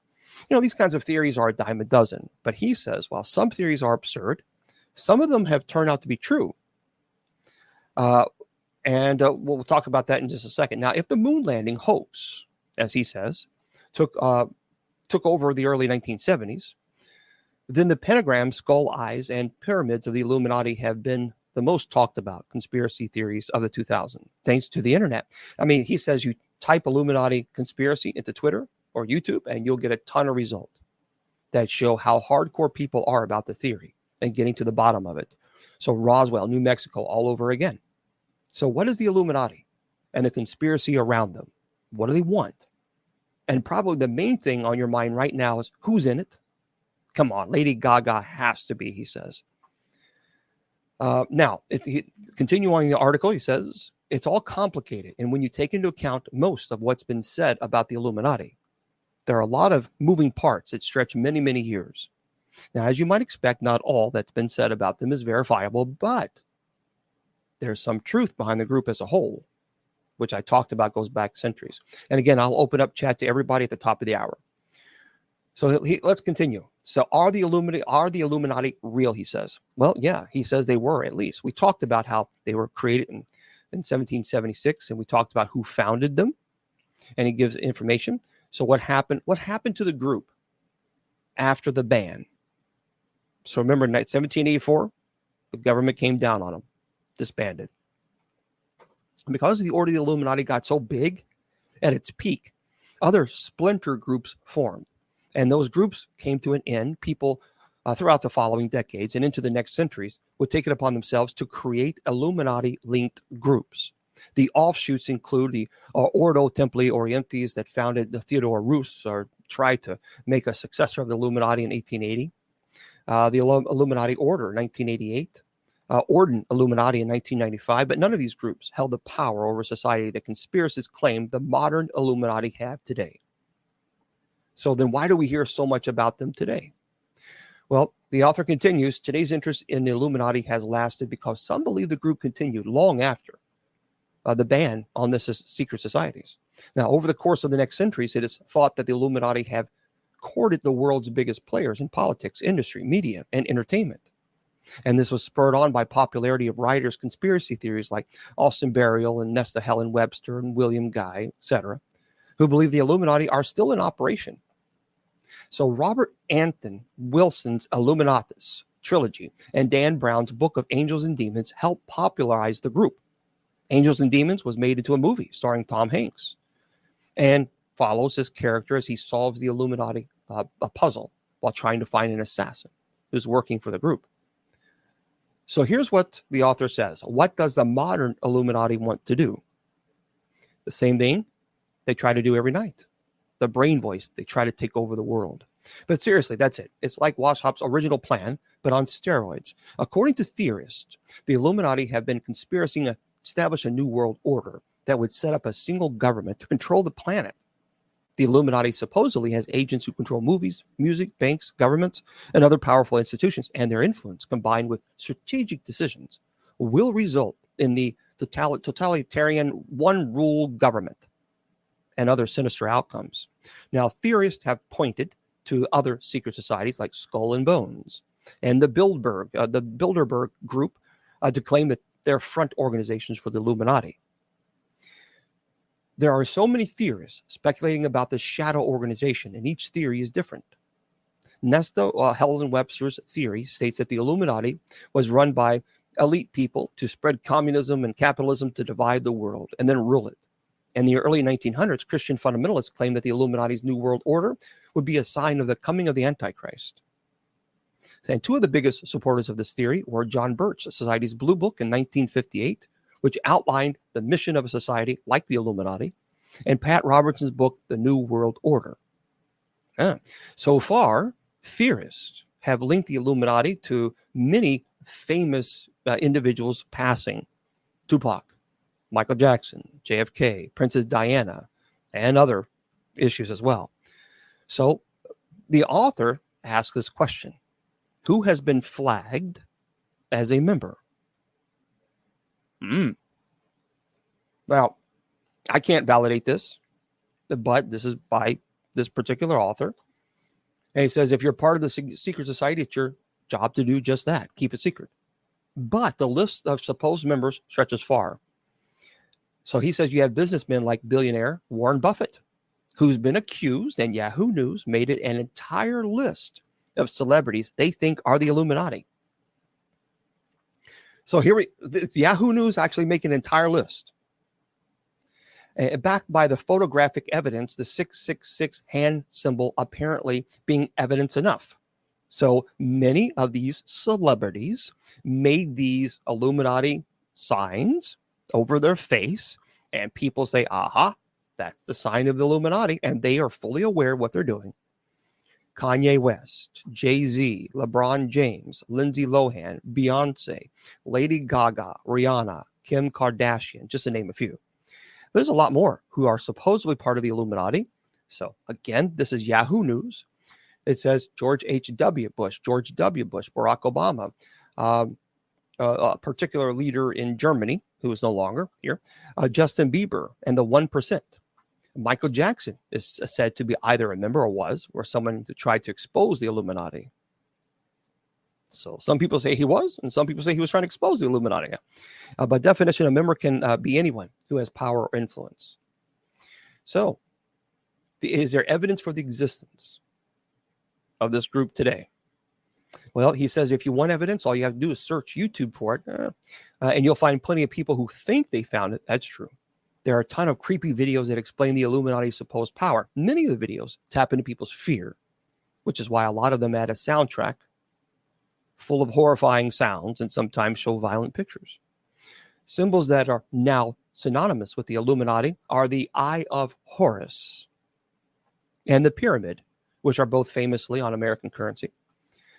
These kinds of theories are a dime a dozen. But he says, while some theories are absurd, some of them have turned out to be true. And we'll talk about that in just a second. Now, if the moon landing hoax, as he says, took over the early 1970s, then the pentagram, skull eyes, and pyramids of the Illuminati have been the most talked about conspiracy theories of the 2000s, thanks to the internet. I mean, he says you type Illuminati conspiracy into Twitter or YouTube, and you'll get a ton of results that show how hardcore people are about the theory and getting to the bottom of it. So Roswell, New Mexico, all over again. So what is the Illuminati and the conspiracy around them? What do they want? And probably the main thing on your mind right now is who's in it? Come on, Lady Gaga has to be, he says. Now, continuing the article, he says, it's all complicated. And when you take into account most of what's been said about the Illuminati, there are a lot of moving parts that stretch many, many years. Now, as you might expect, not all that's been said about them is verifiable, but there's some truth behind the group as a whole, which I talked about goes back centuries. And again, I'll open up chat to everybody at the top of the hour. So let's continue. So are the Illuminati real, he says? Well, yeah, he says they were, at least. We talked about how they were created in 1776, and we talked about who founded them, and he gives information. So what happened to the group after the ban? So remember, 1784, the government came down on them, disbanded. And because the Order of the Illuminati got so big at its peak, other splinter groups formed. And those groups came to an end. People throughout the following decades and into the next centuries would take it upon themselves to create Illuminati-linked groups. The offshoots include the Ordo Templi Orientis that founded the Theodore Roos, or tried to make a successor of the Illuminati in 1880. The Illuminati Order in 1988. Orden Illuminati in 1995, but none of these groups held the power over society that conspiracists claim the modern Illuminati have today. So then why do we hear so much about them today? Well, the author continues, today's interest in the Illuminati has lasted because some believe the group continued long after the ban on the secret societies. Now, over the course of the next centuries, it is thought that the Illuminati have courted the world's biggest players in politics, industry, media, and entertainment. And this was spurred on by popularity of writers' conspiracy theories like Austin Burial and Nesta Helen Webster and William Guy, etc., who believe the Illuminati are still in operation. So Robert Anton Wilson's Illuminatus trilogy and Dan Brown's Book of Angels and Demons helped popularize the group. Angels and Demons was made into a movie starring Tom Hanks and follows his character as he solves the Illuminati a puzzle while trying to find an assassin who's working for the group. So here's what the author says. What does the modern Illuminati want to do? The same thing they try to do every night. The brain voice, they try to take over the world. But seriously, that's it. It's like Weishaupt's original plan, but on steroids. According to theorists, the Illuminati have been conspiring to establish a new world order that would set up a single government to control the planet. The Illuminati supposedly has agents who control movies, music, banks, governments, and other powerful institutions, and their influence, combined with strategic decisions, will result in the totalitarian one-rule government and other sinister outcomes. Now, theorists have pointed to other secret societies like Skull and Bones and the Bilderberg Group to claim that they're front organizations for the Illuminati. There are so many theorists speculating about the shadow organization, and each theory is different. Nesta Helen Webster's theory states that the Illuminati was run by elite people to spread communism and capitalism to divide the world and then rule it. In the early 1900s, Christian fundamentalists claimed that the Illuminati's New World Order would be a sign of the coming of the Antichrist. And two of the biggest supporters of this theory were John Birch, Society's Blue Book in 1958, which outlined the mission of a society like the Illuminati, and Pat Robertson's book, The New World Order. So far, theorists have linked the Illuminati to many famous individuals passing. Tupac, Michael Jackson, JFK, Princess Diana, and other issues as well. So the author asks this question: who has been flagged as a member? Well, I can't validate this, but this is by this particular author. And he says, if you're part of the secret society, it's your job to do just that, keep it secret. But the list of supposed members stretches far. So he says you have businessmen like billionaire Warren Buffett, who's been accused, and Yahoo News made it an entire list of celebrities they think are the Illuminati. So Yahoo News actually make an entire list. Backed by the photographic evidence, the 666 hand symbol apparently being evidence enough. So many of these celebrities made these Illuminati signs over their face, and people say, aha, that's the sign of the Illuminati, and they are fully aware of what they're doing. Kanye West, Jay-Z, LeBron James, Lindsay Lohan, Beyonce, Lady Gaga, Rihanna, Kim Kardashian, just to name a few. There's a lot more who are supposedly part of the Illuminati. So again, this is Yahoo News. It says George H.W. Bush, George W. Bush, Barack Obama, a particular leader in Germany who is no longer here, Justin Bieber, and the 1%. Michael Jackson is said to be either a member or someone who tried to expose the Illuminati. So some people say he was, and some people say he was trying to expose the Illuminati. By definition, a member can be anyone who has power or influence. So is there evidence for the existence of this group today? Well, he says if you want evidence, all you have to do is search YouTube for it, and you'll find plenty of people who think they found it. That's true. There are a ton of creepy videos that explain the Illuminati's supposed power. Many of the videos tap into people's fear, which is why a lot of them add a soundtrack full of horrifying sounds and sometimes show violent pictures. Symbols that are now synonymous with the Illuminati are the Eye of Horus and the pyramid, which are both famously on American currency.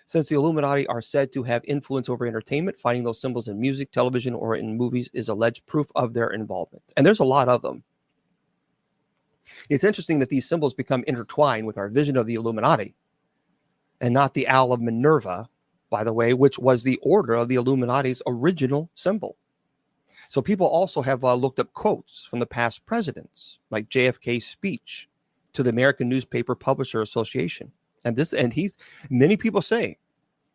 Since the Illuminati are said to have influence over entertainment, finding those symbols in music, television, or in movies is alleged proof of their involvement. And there's a lot of them. It's interesting that these symbols become intertwined with our vision of the Illuminati and not the Owl of Minerva, by the way, which was the order of the Illuminati's original symbol. So people also have looked up quotes from the past presidents, like JFK's speech to the American Newspaper Publisher Association. Many people say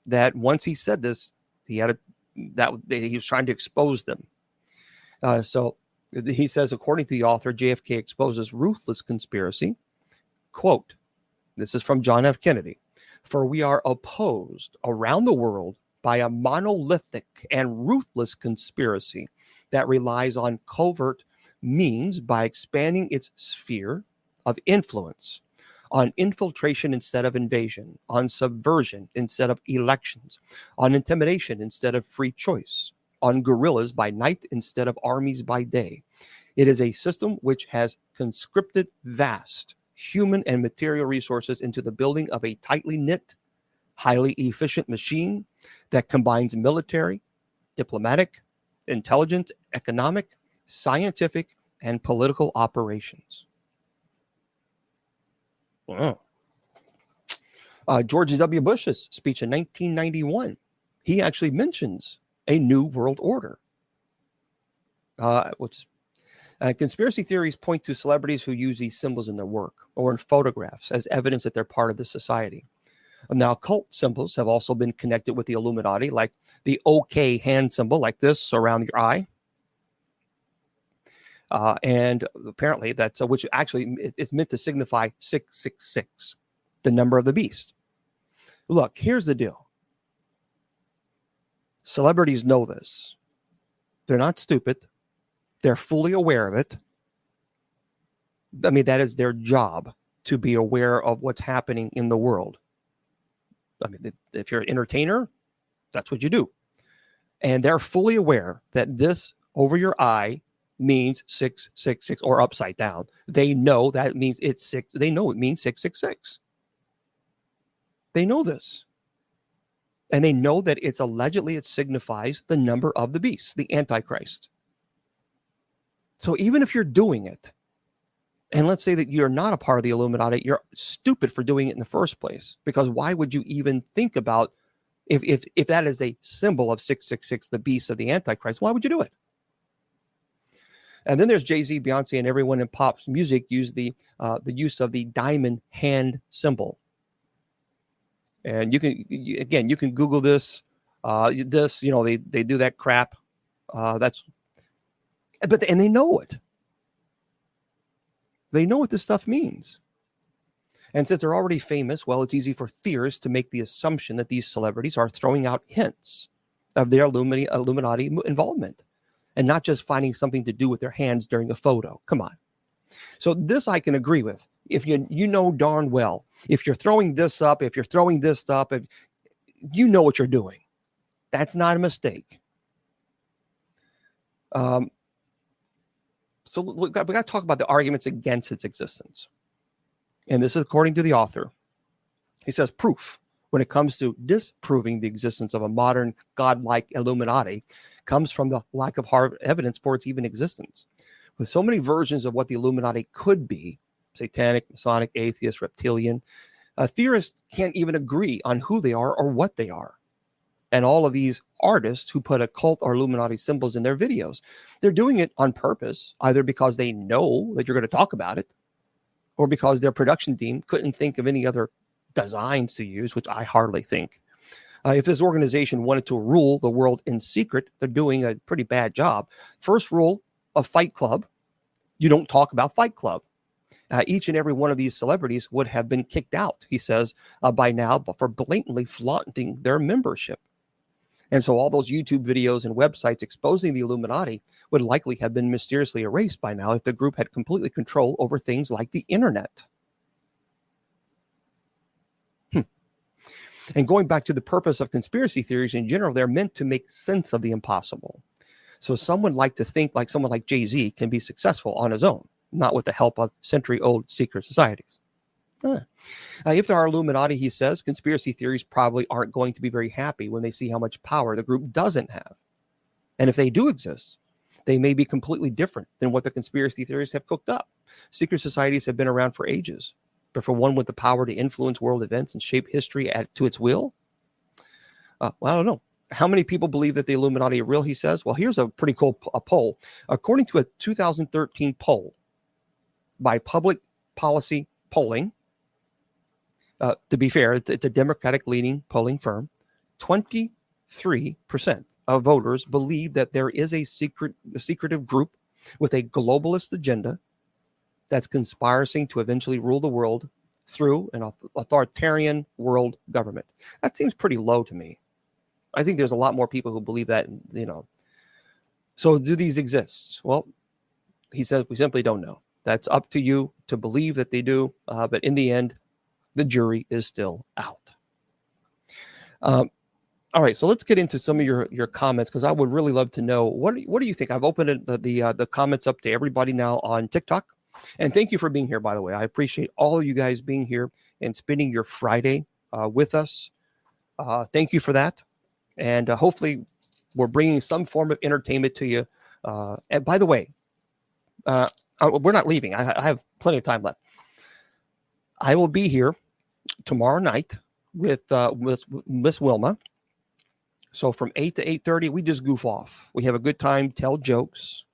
that once he said this, he was trying to expose them. So he says, according to the author, JFK exposes ruthless conspiracy. Quote, this is from John F. Kennedy, for we are opposed around the world by a monolithic and ruthless conspiracy that relies on covert means by expanding its sphere of influence, on infiltration instead of invasion, on subversion instead of elections, on intimidation instead of free choice, on guerrillas by night instead of armies by day. It is a system which has conscripted vast human and material resources into the building of a tightly knit, highly efficient machine that combines military, diplomatic, intelligence, economic, scientific, and political operations. Wow. George W. Bush's speech in 1991, he actually mentions a new world order. Conspiracy theories point to celebrities who use these symbols in their work or in photographs as evidence that they're part of the society. Now, cult symbols have also been connected with the Illuminati, like the OK hand symbol, like this around your eye. And apparently that's which actually it's meant to signify 666, the number of the beast. Look, here's the deal. Celebrities know this. They're not stupid. They're fully aware of it. I mean, that is their job, to be aware of what's happening in the world. I mean, if you're an entertainer, that's what you do. And they're fully aware that this over your eye means 666 or upside down. They know that means it's 6. They know it means 666. They know this. And they know that it signifies the number of the beast, the Antichrist. So even if you're doing it, and let's say that you're not a part of the Illuminati, you're stupid for doing it in the first place. Because why would you even think about if that is a symbol of 666, the beast of the Antichrist? Why would you do it? And then there's Jay-Z, Beyonce, and everyone in pop music use the use of the diamond hand symbol. And you can Google this. They do that crap. And they know it. They know what this stuff means. And since they're already famous, well, it's easy for theorists to make the assumption that these celebrities are throwing out hints of their Illuminati involvement and not just finding something to do with their hands during a photo. Come on. So this I can agree with. If you know darn well, if you're throwing this up, if you're throwing this up, if you know what you're doing, that's not a mistake. So we got to talk about the arguments against its existence. And this is according to the author. He says proof when it comes to disproving the existence of a modern godlike Illuminati comes from the lack of hard evidence for its even existence. With so many versions of what the Illuminati could be, satanic, Masonic, atheist, reptilian, theorists can't even agree on who they are or what they are. And all of these artists who put occult or Illuminati symbols in their videos, they're doing it on purpose, either because they know that you're going to talk about it, or because their production team couldn't think of any other designs to use, which I hardly think. If this organization wanted to rule the world in secret, they're doing a pretty bad job. First rule of Fight Club, you don't talk about Fight Club. Each and every one of these celebrities would have been kicked out, he says, by now, for blatantly flaunting their membership. And so all those YouTube videos and websites exposing the Illuminati would likely have been mysteriously erased by now if the group had completely control over things like the internet. And going back to the purpose of conspiracy theories in general, they're meant to make sense of the impossible. So someone like to think like someone like Jay-Z can be successful on his own, not with the help of century-old secret societies. If there are Illuminati, he says, conspiracy theories probably aren't going to be very happy when they see how much power the group doesn't have. And if they do exist, they may be completely different than what the conspiracy theories have cooked up. Secret societies have been around for ages, but for one with the power to influence world events and shape history to its will, well, I don't know. How many people believe that the Illuminati are real, he says? Well, here's a pretty cool poll. According to a 2013 poll by Public Policy Polling, to be fair, it's a Democratic-leaning polling firm, 23% of voters believe that there is a secretive group with a globalist agenda that's conspiring to eventually rule the world through an authoritarian world government. That seems pretty low to me. I think there's a lot more people who believe that, So do these exist? Well, he says we simply don't know. That's up to you to believe that they do. But in the end, the jury is still out. All right, so let's get into some of your comments, because I would really love to know what do you think. I've opened the comments up to everybody now on TikTok, and thank you for being here. By the way, I appreciate all of you guys being here and spending your Friday with us. Thank you for that, and hopefully we're bringing some form of entertainment to you. And by the way, we're not leaving. I have plenty of time left. I will be here tomorrow night with Miss Wilma. So from 8 to 8:30, we just goof off. We have a good time, tell jokes.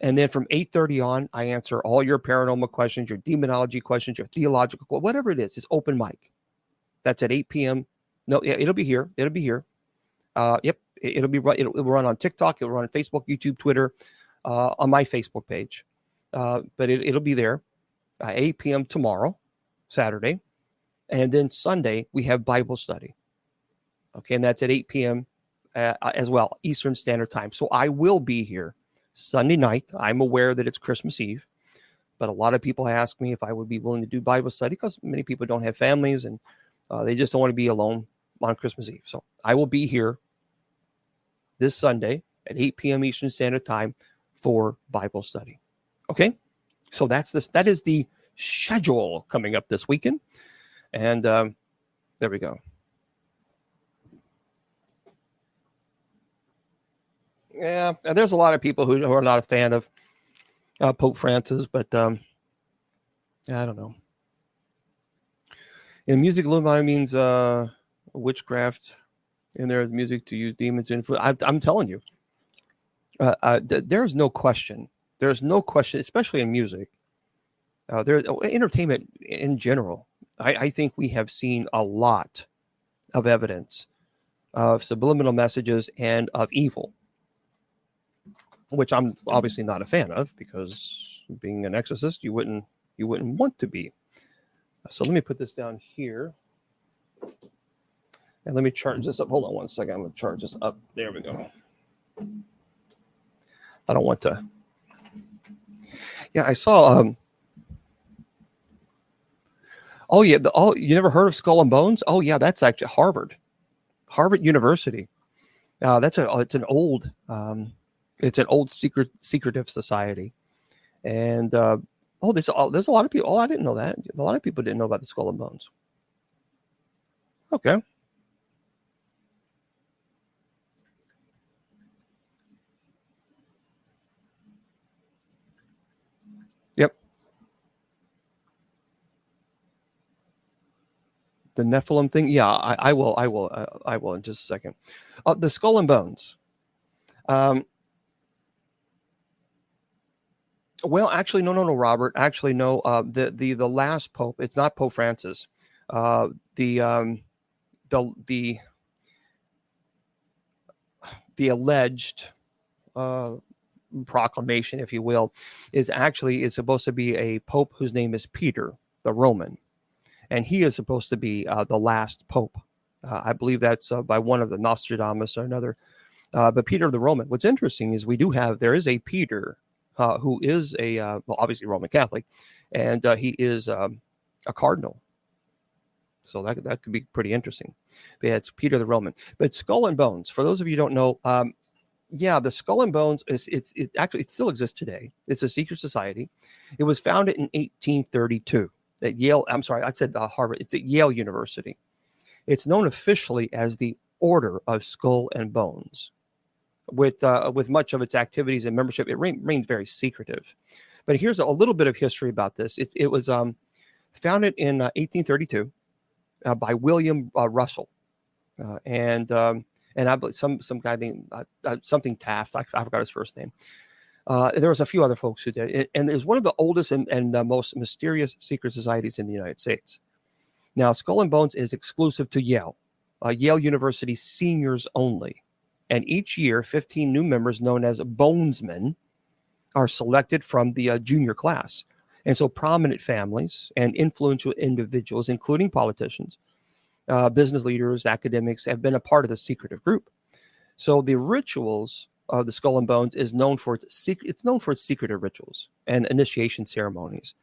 And then from 8:30 on, I answer all your paranormal questions, your demonology questions, your theological, whatever it is. It's open mic. That's at 8 p.m. No, yeah, it'll be here. It'll be here. Yep, it'll run on TikTok. It'll run on Facebook, YouTube, Twitter, on my Facebook page. But it'll be there 8 p.m. tomorrow, Saturday. And then Sunday, we have Bible study. Okay, and that's at 8 p.m. As well, Eastern Standard Time. So I will be here Sunday night. I'm aware that it's Christmas Eve, but a lot of people ask me if I would be willing to do Bible study, because many people don't have families and they just don't want to be alone on Christmas Eve. So I will be here this Sunday at 8 p.m. Eastern Standard Time for Bible study. Okay, so that is the schedule coming up this weekend. And there we go. Yeah, there's a lot of people who are not a fan of Pope Francis, but I don't know. In music, Illuminati means witchcraft. And there's music to use demons to influence. I'm telling you, there's no question. There's no question, especially in music. There's entertainment in general. I think we have seen a lot of evidence of subliminal messages and of evil, which I'm obviously not a fan of, because being an exorcist, you wouldn't want to be. So let me put this down here. And let me charge this up. Hold on one second. I'm going to charge this up. There we go. I don't want to. Yeah, I saw. Oh, yeah. You never heard of Skull and Bones? Oh, yeah. That's actually Harvard University. It's an old secretive society. And there's a lot of people. Oh, I didn't know that. A lot of people didn't know about the Skull and Bones. Okay. Yep. The Nephilim thing. Yeah, I will in just a second. The Skull and Bones. Well, actually, no, Robert. Actually, no. The last pope. It's not Pope Francis. The alleged proclamation, if you will, is supposed to be a pope whose name is Peter the Roman, and he is supposed to be the last pope. I believe that's by one of the Nostradamus or another. But Peter the Roman. What's interesting is there is a Peter who is obviously Roman Catholic, and he is a cardinal. So that could be pretty interesting. But yeah, it's Peter the Roman. But Skull and Bones, for those of you who don't know, Yeah, the Skull and Bones it actually it still exists today. It's a secret society. It was founded in 1832 at Yale. I'm sorry, I said Harvard. It's at Yale University. It's known officially as the Order of Skull and Bones. With much of its activities and membership, it remains very secretive. But here's a little bit of history about this. It was founded in 1832 by William Russell, and I believe some guy named something Taft. I forgot his first name. There was a few other folks who did it, and it was one of the oldest and the most mysterious secret societies in the United States. Now, Skull and Bones is exclusive to Yale, Yale University seniors only, and each year 15 new members known as Bonesmen are selected from the junior class. And so prominent families and influential individuals, including politicians, business leaders, academics, have been a part of the secretive group. So the rituals of the Skull and Bones is known for its secretive rituals and initiation ceremonies.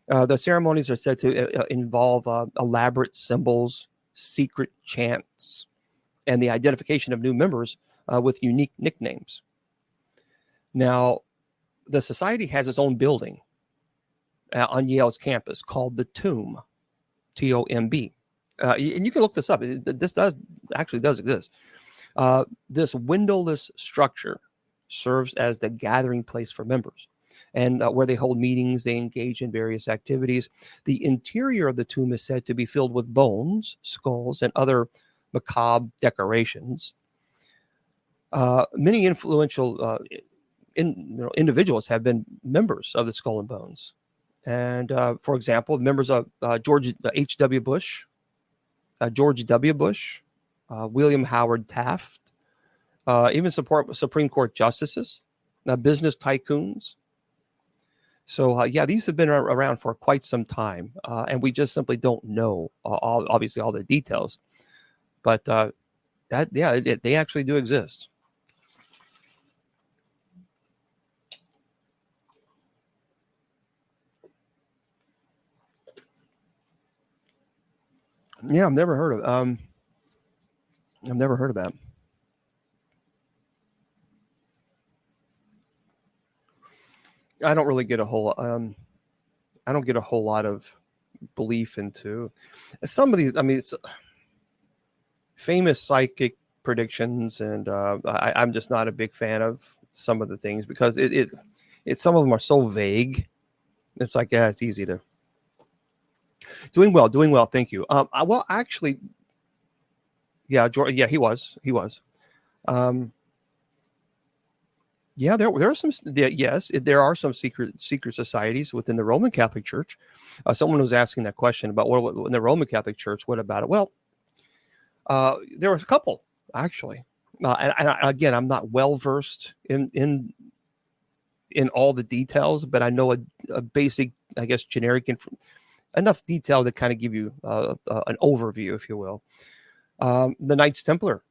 The ceremonies are said to involve elaborate symbols, secret chants, and the identification of new members with unique nicknames. Now, the society has its own building on Yale's campus called the Tomb, Tomb. And you can look this up. This does exist. This windowless structure serves as the gathering place for members, and where they hold meetings, they engage in various activities. The interior of the tomb is said to be filled with bones, skulls, and other macabre decorations. Many influential individuals have been members of the Skull and Bones. And for example, members of George H.W. Bush, George W. Bush, William Howard Taft, even support Supreme Court justices, business tycoons. So, these have been around for quite some time, and we just simply don't know, obviously, all the details. But they actually do exist. Yeah, I've never heard of that. I don't really get a whole I don't get a whole lot of belief into some of these. I mean, it's famous psychic predictions, and I'm just not a big fan of some of the things because it some of them are so vague. It's like, yeah, it's easy to. Doing well. Thank you. Well, actually, yeah, George, yeah, he was. There are some. Yes, there are some secret societies within the Roman Catholic Church. Someone was asking that question about what in the Roman Catholic Church. What about it? Well, there was a couple actually, and again, I'm not well versed in all the details, but I know a basic, I guess, generic enough detail to kind of give you an overview, if you will. The Knights Templar.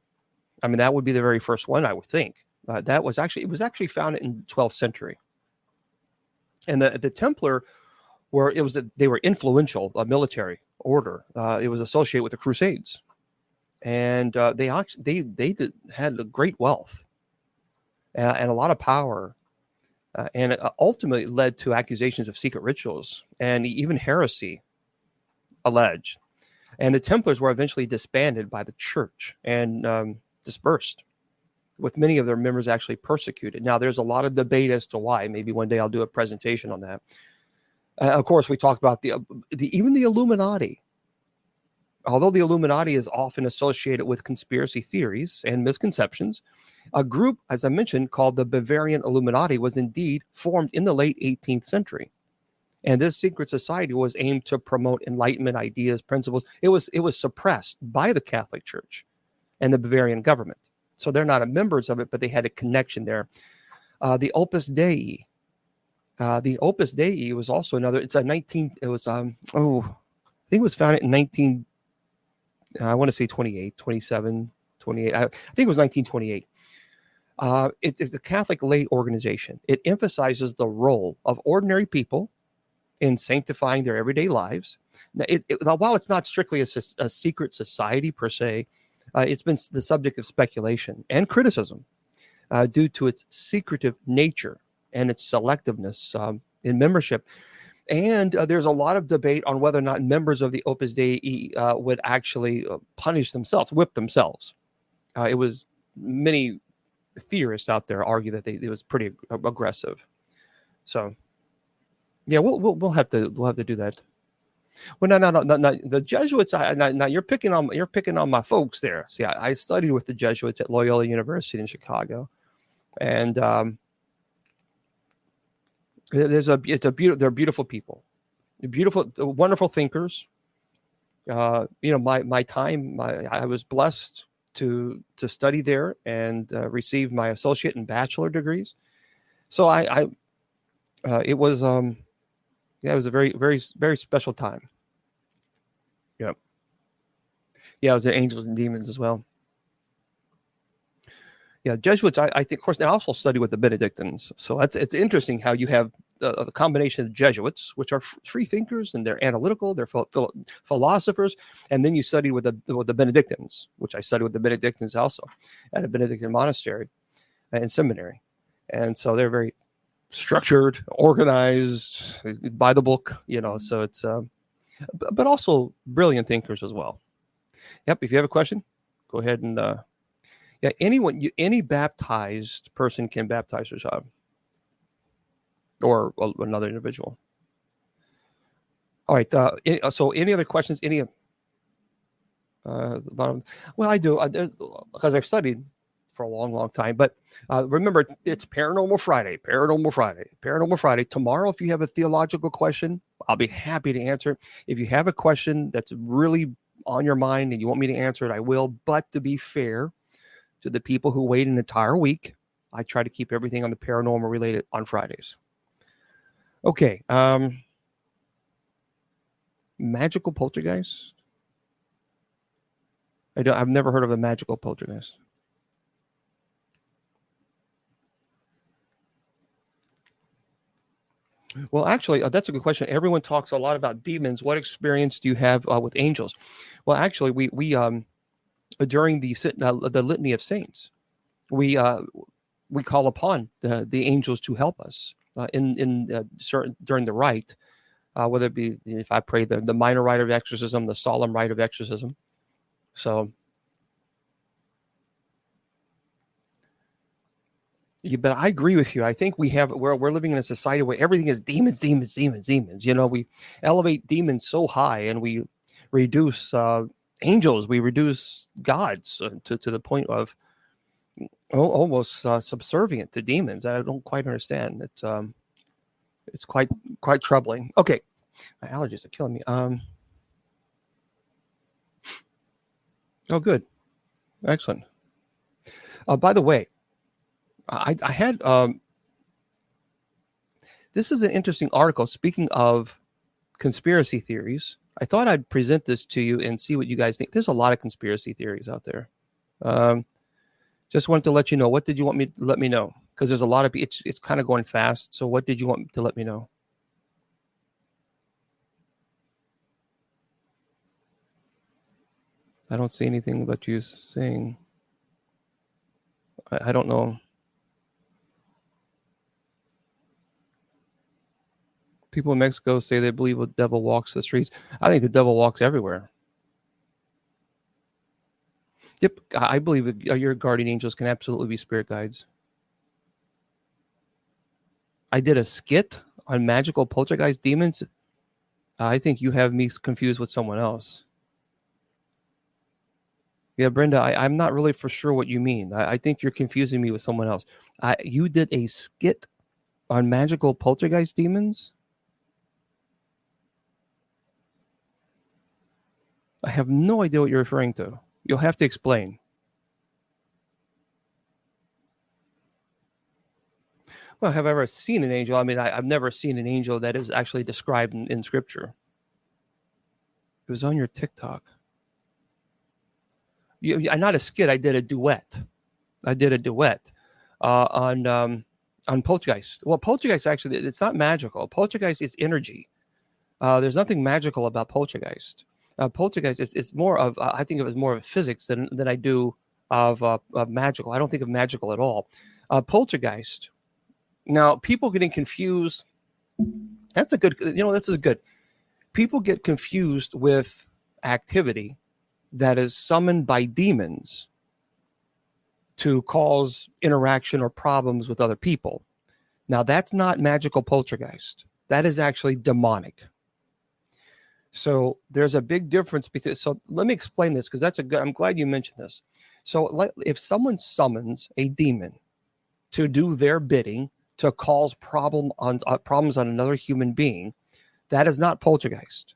I mean, that would be the very first one, I would think. It was actually founded in the 12th century, and the Templar they were influential military order. It was associated with the Crusades, and they had a great wealth and a lot of power, and it ultimately led to accusations of secret rituals and even heresy alleged. And the Templars were eventually disbanded by the church and dispersed, with many of their members actually persecuted. Now, there's a lot of debate as to why. Maybe one day I'll do a presentation on that. Of course, we talked about even the Illuminati. Although the Illuminati is often associated with conspiracy theories and misconceptions, a group, as I mentioned, called the Bavarian Illuminati was indeed formed in the late 18th century. And this secret society was aimed to promote Enlightenment ideas, principles. It was suppressed by the Catholic Church and the Bavarian government. So they're not members of it, but they had a connection there. The Opus Dei. The Opus Dei was also another. It's a 19. It was I think it was founded in 19. I want to say 28, 27, 28. I think it was 1928. It's a Catholic lay organization. It emphasizes the role of ordinary people in sanctifying their everyday lives. While it's not strictly a secret society per se, it's been the subject of speculation and criticism. due to its secretive nature and its selectiveness in membership. And there's a lot of debate on whether or not members of the Opus Dei would actually punish themselves, whip themselves. It was many theorists out there argue that it was pretty aggressive. So, yeah, we'll have to do that. Well, no. The Jesuits. Now you're picking on my folks there. See, I studied with the Jesuits at Loyola University in Chicago, and they're beautiful people, wonderful thinkers. My time, I was blessed to study there and receive my associate and bachelor degrees. So it was it was a very, very, very special time. Yep. Yeah, it was the angels and demons as well. Yeah, Jesuits, I think, of course, and I also study with the Benedictines. So it's interesting how you have the combination of Jesuits, which are free thinkers and they're analytical, they're philosophers, and then you study with the Benedictines, which I studied with the Benedictines also at a Benedictine monastery and seminary. And so they're very structured, organized, by the book, so it's, but also brilliant thinkers as well. Yep. If you have a question, go ahead and, any baptized person can baptize their child or another individual. All right. So any other questions? Well, I do, because I've studied for a long, long time. But remember, it's Paranormal Friday. Tomorrow, if you have a theological question, I'll be happy to answer. If you have a question that's really on your mind and you want me to answer it, I will. But to be fair to the people who wait an entire week, I try to keep everything on the paranormal related on Fridays. Okay. Magical poltergeist? I've never heard of a magical poltergeist. Well, actually, that's a good question. Everyone talks a lot about demons. What experience do you have with angels? Well, actually, we during the litany of saints, we call upon the angels to help us in certain during the rite, whether it be if I pray the minor rite of exorcism, the solemn rite of exorcism. So. Yeah, but I agree with you. I think we're living in a society where everything is demons. We elevate demons so high, and we reduce angels. We reduce gods to the point of almost subservient to demons. I don't quite understand. It's quite troubling. Okay, my allergies are killing me. Oh, good, excellent. By the way. I had this is an interesting article. Speaking of conspiracy theories, I thought I'd present this to you and see what you guys think. There's a lot of conspiracy theories out there. Just wanted to let you know. What did you want me to let me know? Because there's a lot of it's kind of going fast. So what did you want to let me know? I don't see anything about you saying. I don't know. People in Mexico say they believe the devil walks the streets. I think the devil walks everywhere. Yep, I believe your guardian angels can absolutely be spirit guides. I did a skit on magical poltergeist demons. I think you have me confused with someone else. Yeah, Brenda, I'm not really for sure what you mean. I think you're confusing me with someone else. You did a skit on magical poltergeist demons? I have no idea what you're referring to. You'll have to explain. Well, have I ever seen an angel? I mean, I've never seen an angel that is actually described in Scripture. It was on your TikTok. Not a skit. I did a duet. On poltergeist. Well, poltergeist actually, it's not magical. Poltergeist is energy. There's nothing magical about poltergeist. Poltergeist is more of, I think of it as more of physics than I do of magical. I don't think of magical at all. Poltergeist. Now, people getting confused. That's a good, this is good. People get confused with activity that is summoned by demons to cause interaction or problems with other people. Now, that's not magical poltergeist. That is actually demonic. So there's a big difference between. So let me explain this, because I'm glad you mentioned this. So if someone summons a demon to do their bidding, to cause problems on another human being, that is not poltergeist.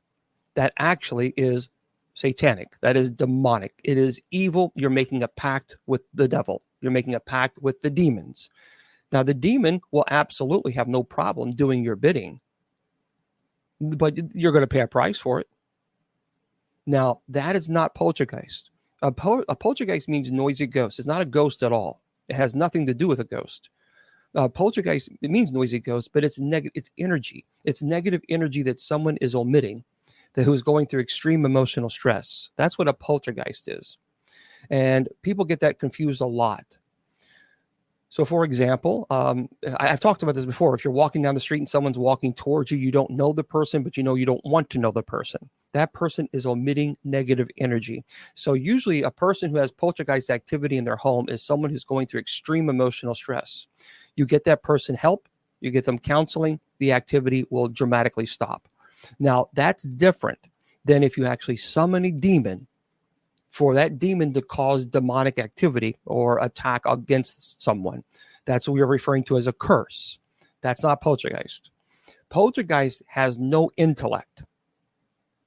That actually is satanic. That is demonic. It is evil. You're making a pact with the devil. You're making a pact with the demons. Now, the demon will absolutely have no problem doing your bidding, but you're going to pay a price for it. Now, that is not poltergeist. A poltergeist means noisy ghost. It's not a ghost at all. It has nothing to do with a ghost. Poltergeist, it means noisy ghost, but it's it's energy. It's negative energy that someone is omitting, who's going through extreme emotional stress. That's what a poltergeist is. And people get that confused a lot. So, for example, I've talked about this before. If you're walking down the street and someone's walking towards you, you don't know the person, but you know you don't want to know the person. That person is omitting negative energy. So usually a person who has poltergeist activity in their home is someone who's going through extreme emotional stress. You get that person help, you get them counseling, the activity will dramatically stop. Now, that's different than if you actually summon a demon for that demon to cause demonic activity or attack against someone. That's what we're referring to as a curse. That's not poltergeist. Poltergeist has no intellect.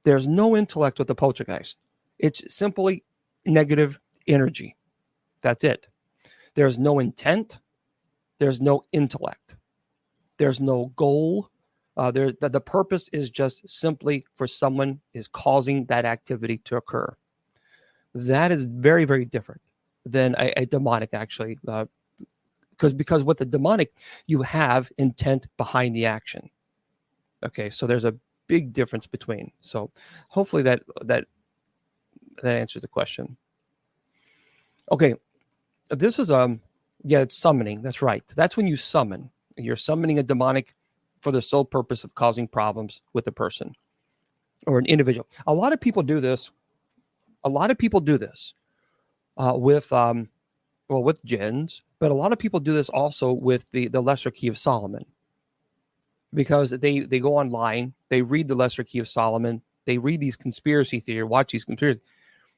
There's no intellect with the poltergeist. It's simply negative energy. That's it. There's no intent. There's no intellect. There's no goal. The purpose is just simply for someone is causing that activity to occur. That is very, very different than a demonic, actually, because with the demonic, you have intent behind the action. Okay, so there's a big difference between. So hopefully that answers the question. Okay, this is it's summoning. That's right. That's when you summon. You're summoning a demonic for the sole purpose of causing problems with a person or an individual. A lot of people do this. With jinns, but a lot of people do this also with the Lesser Key of Solomon, because they go online, they read the Lesser Key of Solomon, they read these conspiracy theories, watch these conspiracy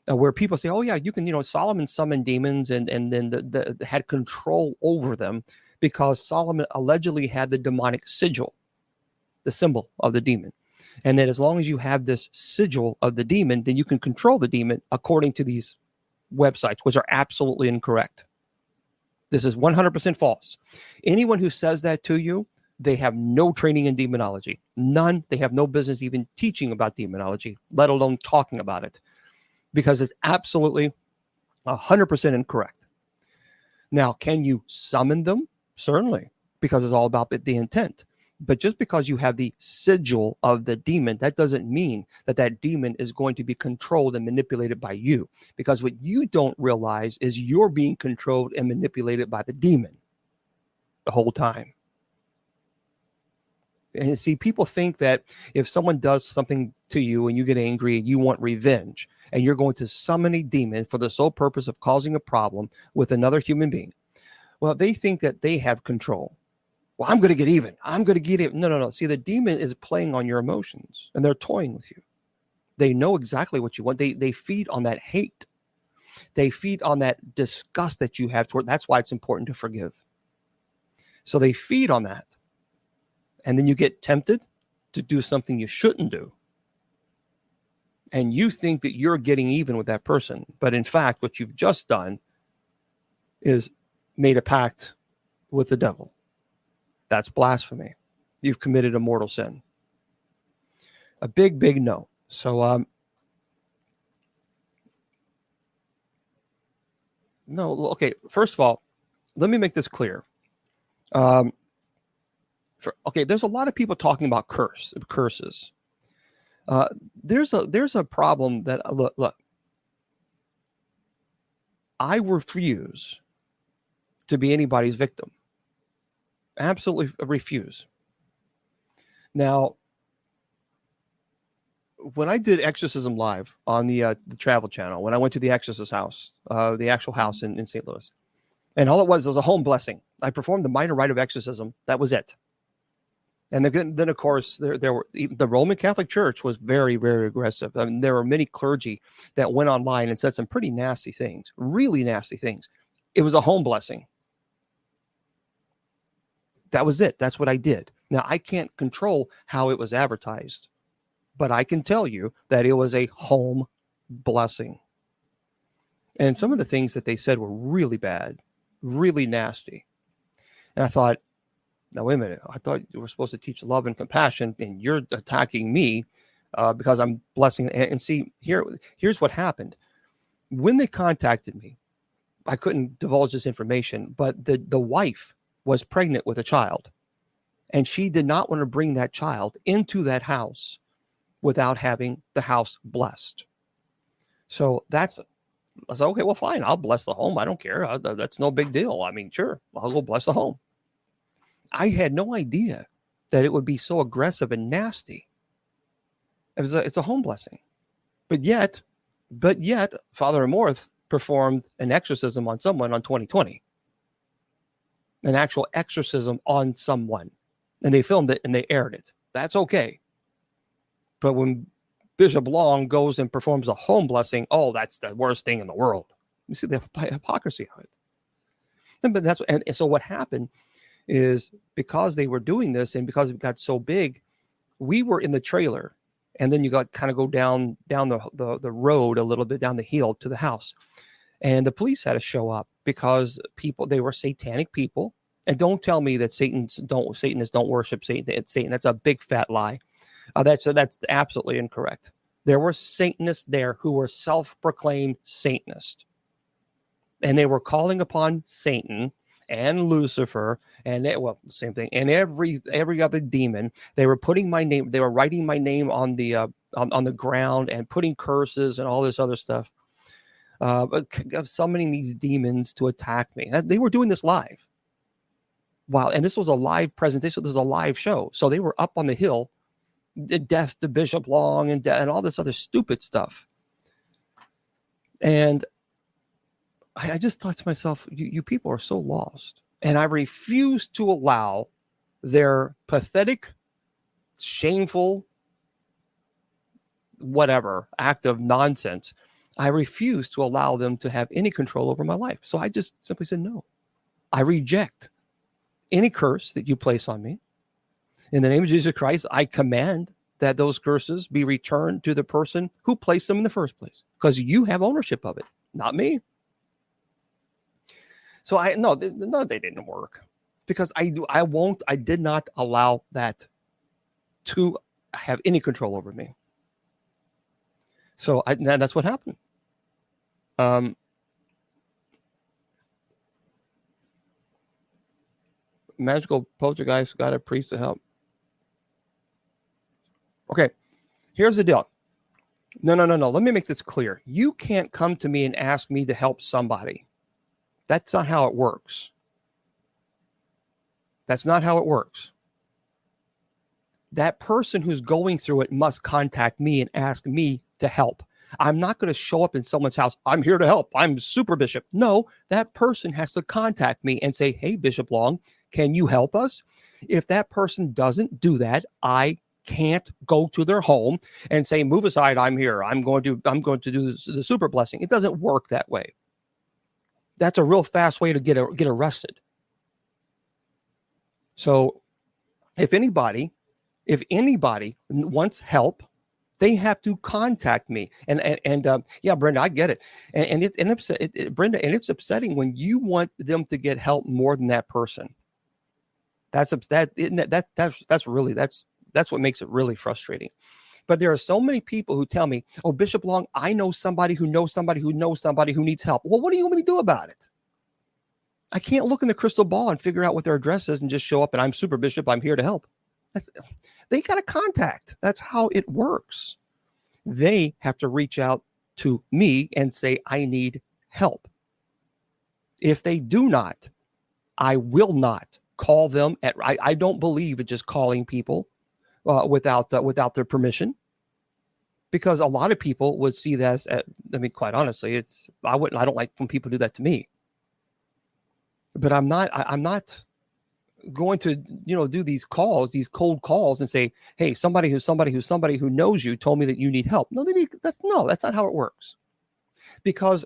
where people say, oh yeah, you can, Solomon summoned demons and then had control over them because Solomon allegedly had the demonic sigil, the symbol of the demon. And that as long as you have this sigil of the demon, then you can control the demon according to these websites, which are absolutely incorrect. This is 100% false. Anyone who says that to you, they have no training in demonology. None. They have no business even teaching about demonology, let alone talking about it, because it's absolutely 100% incorrect. Now, can you summon them? Certainly, because it's all about the intent. But just because you have the sigil of the demon, that doesn't mean that demon is going to be controlled and manipulated by you. Because what you don't realize is you're being controlled and manipulated by the demon the whole time. And see, people think that if someone does something to you and you get angry and you want revenge, and you're going to summon a demon for the sole purpose of causing a problem with another human being, well, they think that they have control. Well, I'm going to get even. I'm going to get even. No. See, the demon is playing on your emotions and they're toying with you. They know exactly what you want. They feed on that hate. They feed on that disgust that you have toward. That's why it's important to forgive. So they feed on that. And then you get tempted to do something you shouldn't do. And you think that you're getting even with that person. But in fact, what you've just done is made a pact with the devil. That's blasphemy. You've committed a mortal sin. A big, big no. So, no, okay. First of all, let me make this clear. There's a lot of people talking about curses. There's a problem that look. I refuse to be anybody's victim. Absolutely refuse. Now, when I did Exorcism Live on the Travel Channel, when I went to the Exorcist house, the actual house in St. Louis, and all it was a home blessing. I performed the minor rite of exorcism. That was it. And then of course, there were the Roman Catholic Church was very, very aggressive. I mean, there were many clergy that went online and said some pretty nasty things, really nasty things. It was a home blessing. That was it. That's what I did. Now, I can't control how it was advertised, but I can tell you that it was a home blessing. And some of the things that they said were really bad, really nasty. And I thought, now, wait a minute. I thought you were supposed to teach love and compassion, and you're attacking me because I'm blessing. And see, here's what happened. When they contacted me, I couldn't divulge this information, but the wife was pregnant with a child, and she did not want to bring that child into that house without having the house blessed. So I said, okay, well, fine. I'll bless the home. I don't care. That's no big deal. I mean, sure, I'll go bless the home. I had no idea that it would be so aggressive and nasty. It's a home blessing. But yet, Father Amorth performed an exorcism on someone on 2020. An actual exorcism on someone. And they filmed it and they aired it. That's okay. But when Bishop Long goes and performs a home blessing, oh, that's the worst thing in the world. You see the hypocrisy of it. And so what happened is, because they were doing this and because it got so big, we were in the trailer, and then you got kind of go down the road a little bit, down the hill to the house, and the police had to show up because they were satanic people. And don't tell me that Satanists don't worship Satan. That's a big fat lie. That's absolutely incorrect. There were Satanists there who were self-proclaimed Satanists, and they were calling upon Satan and Lucifer, and same thing, and every other demon. They were putting my name. They were writing my name on the ground and putting curses and all this other stuff, summoning these demons to attack me. They were doing this live. Wow, and this was a live presentation. This was a live show, so they were up on the hill, death to Bishop Long and all this other stupid stuff. And I just thought to myself, you people are so lost. And I refuse to allow their pathetic, shameful, whatever act of nonsense. I refuse to allow them to have any control over my life. So I just simply said, no, I reject any curse that you place on me. In the name of Jesus Christ, I command that those curses be returned to the person who placed them in the first place, because you have ownership of it, not me. So they didn't work, because I did not allow that to have any control over me. So that's what happened. Magical poltergeist got a priest to help. Okay, here's the deal. No. Let me make this clear. You can't come to me and ask me to help somebody. That's not how it works. That's not how it works. That person who's going through it must contact me and ask me to help. I'm not going to show up in someone's house. I'm here to help. I'm super bishop. No, that person has to contact me and say, hey, Bishop Long, can you help us? If that person doesn't do that, I can't go to their home and say, move aside, I'm here. I'm going to do the super blessing. It doesn't work that way. That's a real fast way to get arrested. So if anybody wants help, they have to contact me. And yeah, Brenda, I get it. Brenda, and it's upsetting when you want them to get help more than that person. That's what makes it really frustrating. But there are so many people who tell me, oh, Bishop Long, I know somebody who knows somebody who knows somebody who needs help. Well, what do you want me to do about it? I can't look in the crystal ball and figure out what their address is and just show up and I'm super bishop. I'm here to help. They got to contact. That's how it works. They have to reach out to me and say, I need help. If they do not, I will not call them I don't believe in just calling people without their permission, because a lot of people would see that as, I mean, quite honestly, I don't like when people do that to me. But I'm not going to, do these calls, these cold calls, and say, hey, somebody who knows you told me that you need help. No, that's not how it works. Because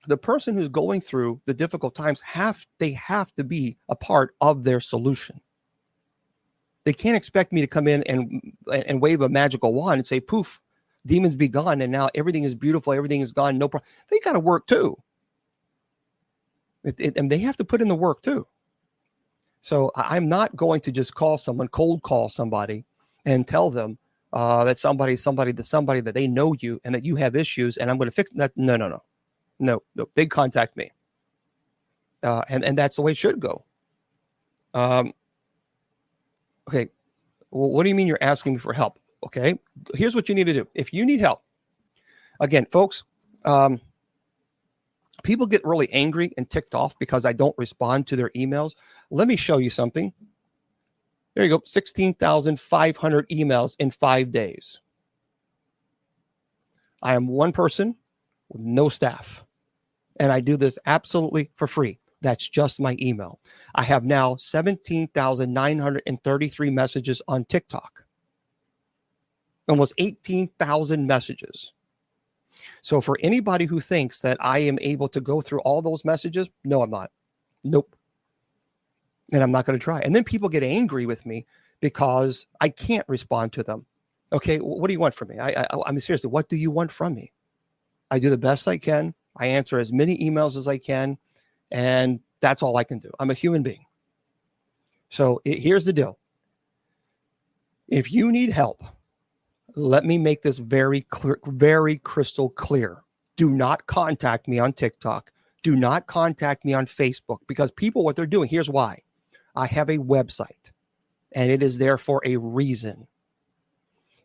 the person who's going through the difficult times have to be a part of their solution. They can't expect me to come in and wave a magical wand and say, poof, demons be gone, and now everything is beautiful, everything is gone, no problem. They got to work too. And they have to put in the work too. So I'm not going to just cold call somebody and tell them that somebody that they know you and that you have issues and I'm going to fix that. No. They contact me. And that's the way it should go. Okay. Well, what do you mean you're asking me for help? Okay. Here's what you need to do. If you need help, again, folks, people get really angry and ticked off because I don't respond to their emails. Let me show you something. There you go. 16,500 emails in 5 days. I am one person with no staff, and I do this absolutely for free. That's just my email. I have now 17,933 messages on TikTok. Almost 18,000 messages. So for anybody who thinks that I am able to go through all those messages, no, I'm not. Nope. And I'm not going to try. And then people get angry with me because I can't respond to them. Okay, what do you want from me? I mean, seriously, what do you want from me? I do the best I can. I answer as many emails as I can. And that's all I can do. I'm a human being. So here's the deal. If you need help, let me make this very clear, very crystal clear. Do not contact me on TikTok. Do not contact me on Facebook, because people, what they're doing, here's why. I have a website and it is there for a reason.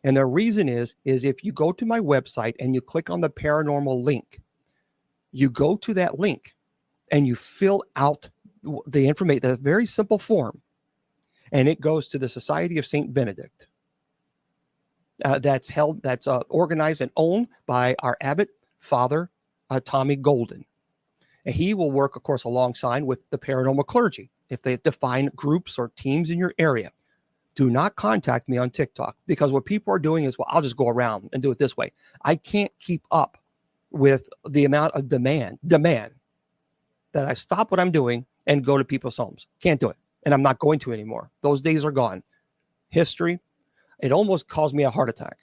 And the reason is if you go to my website and you click on the paranormal link, you go to that link and you fill out the information, the very simple form, and it goes to the Society of St. Benedict. That's organized and owned by our abbot, Father Tommy Golden. And he will work, of course, alongside with the paranormal clergy if they define groups or teams in your area. Do not contact me on TikTok, because what people are doing is, well, I'll just go around and do it this way. I can't keep up with the amount of demand that I stop what I'm doing and go to people's homes. Can't do it. And I'm not going to anymore. Those days are gone. History. It almost caused me a heart attack.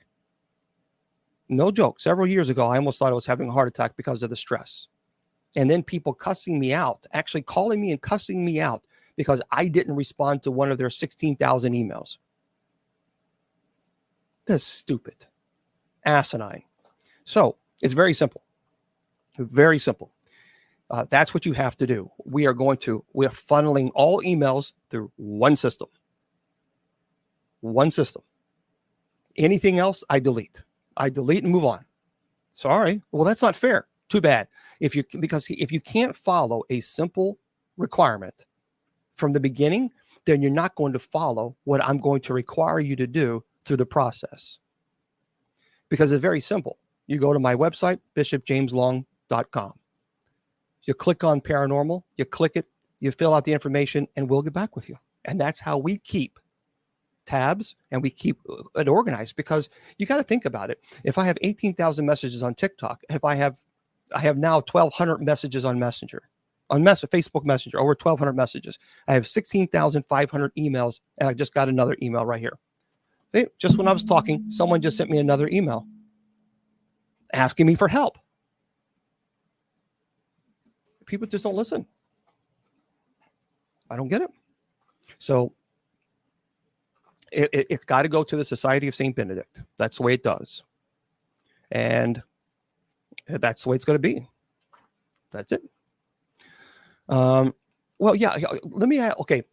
No joke. Several years ago, I almost thought I was having a heart attack because of the stress. And then people cussing me out, actually calling me and cussing me out because I didn't respond to one of their 16,000 emails. That's stupid. Asinine. So it's very simple. Very simple. That's what you have to do. We are funneling all emails through one system. One system. Anything else, I delete. I delete and move on. Sorry. Well, that's not fair. Too bad. Because if you can't follow a simple requirement from the beginning, then you're not going to follow what I'm going to require you to do through the process. Because it's very simple. You go to my website, bishopjameslong.com. You click on paranormal, you click it, you fill out the information, and we'll get back with you. And that's how we keep tabs and we keep it organized, because you got to think about it. If I have 18,000 messages on TikTok, if I have now 1,200 messages on Messenger, Facebook Messenger, over 1,200 messages. I have 16,500 emails, and I just got another email right here. Hey, just when I was talking, someone just sent me another email asking me for help. People just don't listen. I don't get it. So it's got to go to the Society of St. Benedict. That's the way it does. And that's the way it's going to be. That's it. Well, yeah, let me add, okay.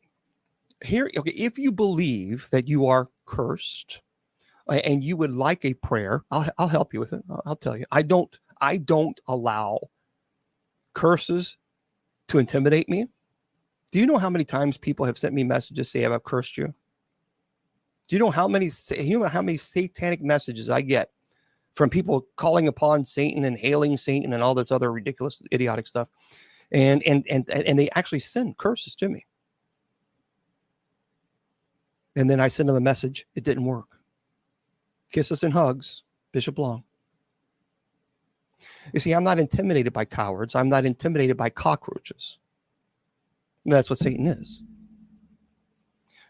Here, okay, if you believe that you are cursed and you would like a prayer, I'll help you with it. I'll tell you. I don't allow curses to intimidate me. Do you know how many times people have sent me messages saying I've cursed you? Do you know how many satanic messages I get from people calling upon Satan and hailing Satan and all this other ridiculous, idiotic stuff? And they actually send curses to me. And then I send them a message. It didn't work. Kisses and hugs, Bishop Long. You see, I'm not intimidated by cowards. I'm not intimidated by cockroaches. And that's what Satan is.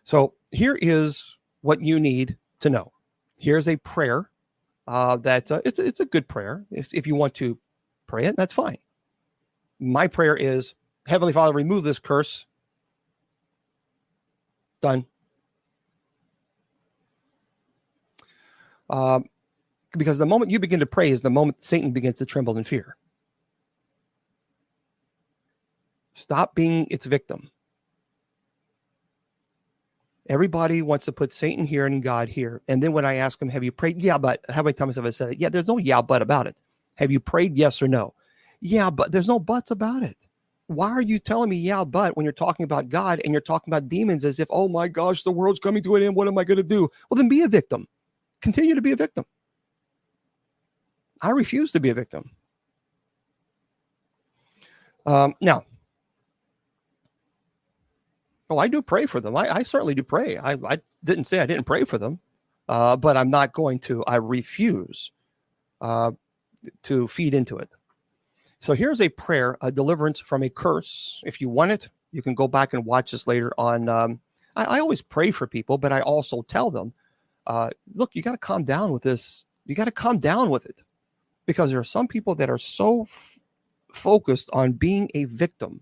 So here is what you need to know. Here's a prayer that it's a good prayer. If you want to pray it, that's fine. My prayer is, Heavenly Father, remove this curse. Done. Because the moment you begin to pray is the moment Satan begins to tremble in fear. Stop being its victim. Everybody wants to put Satan here and God here. And then when I ask them, have you prayed? Yeah, but how many times have I said it? Yeah, there's no yeah, but about it. Have you prayed? Yes or no? Yeah, but there's no buts about it. Why are you telling me yeah, but when you're talking about God and you're talking about demons as if, oh my gosh, the world's coming to an end. What am I going to do? Well, then be a victim. Continue to be a victim. I refuse to be a victim. Now, I do pray for them. I certainly do pray. I didn't say I didn't pray for them, but I'm not going to. I refuse to feed into it. So here's a prayer, a deliverance from a curse. If you want it, you can go back and watch this later on. I always pray for people, but I also tell them, look, you got to calm down with this. You got to calm down with it, because there are some people that are so focused on being a victim,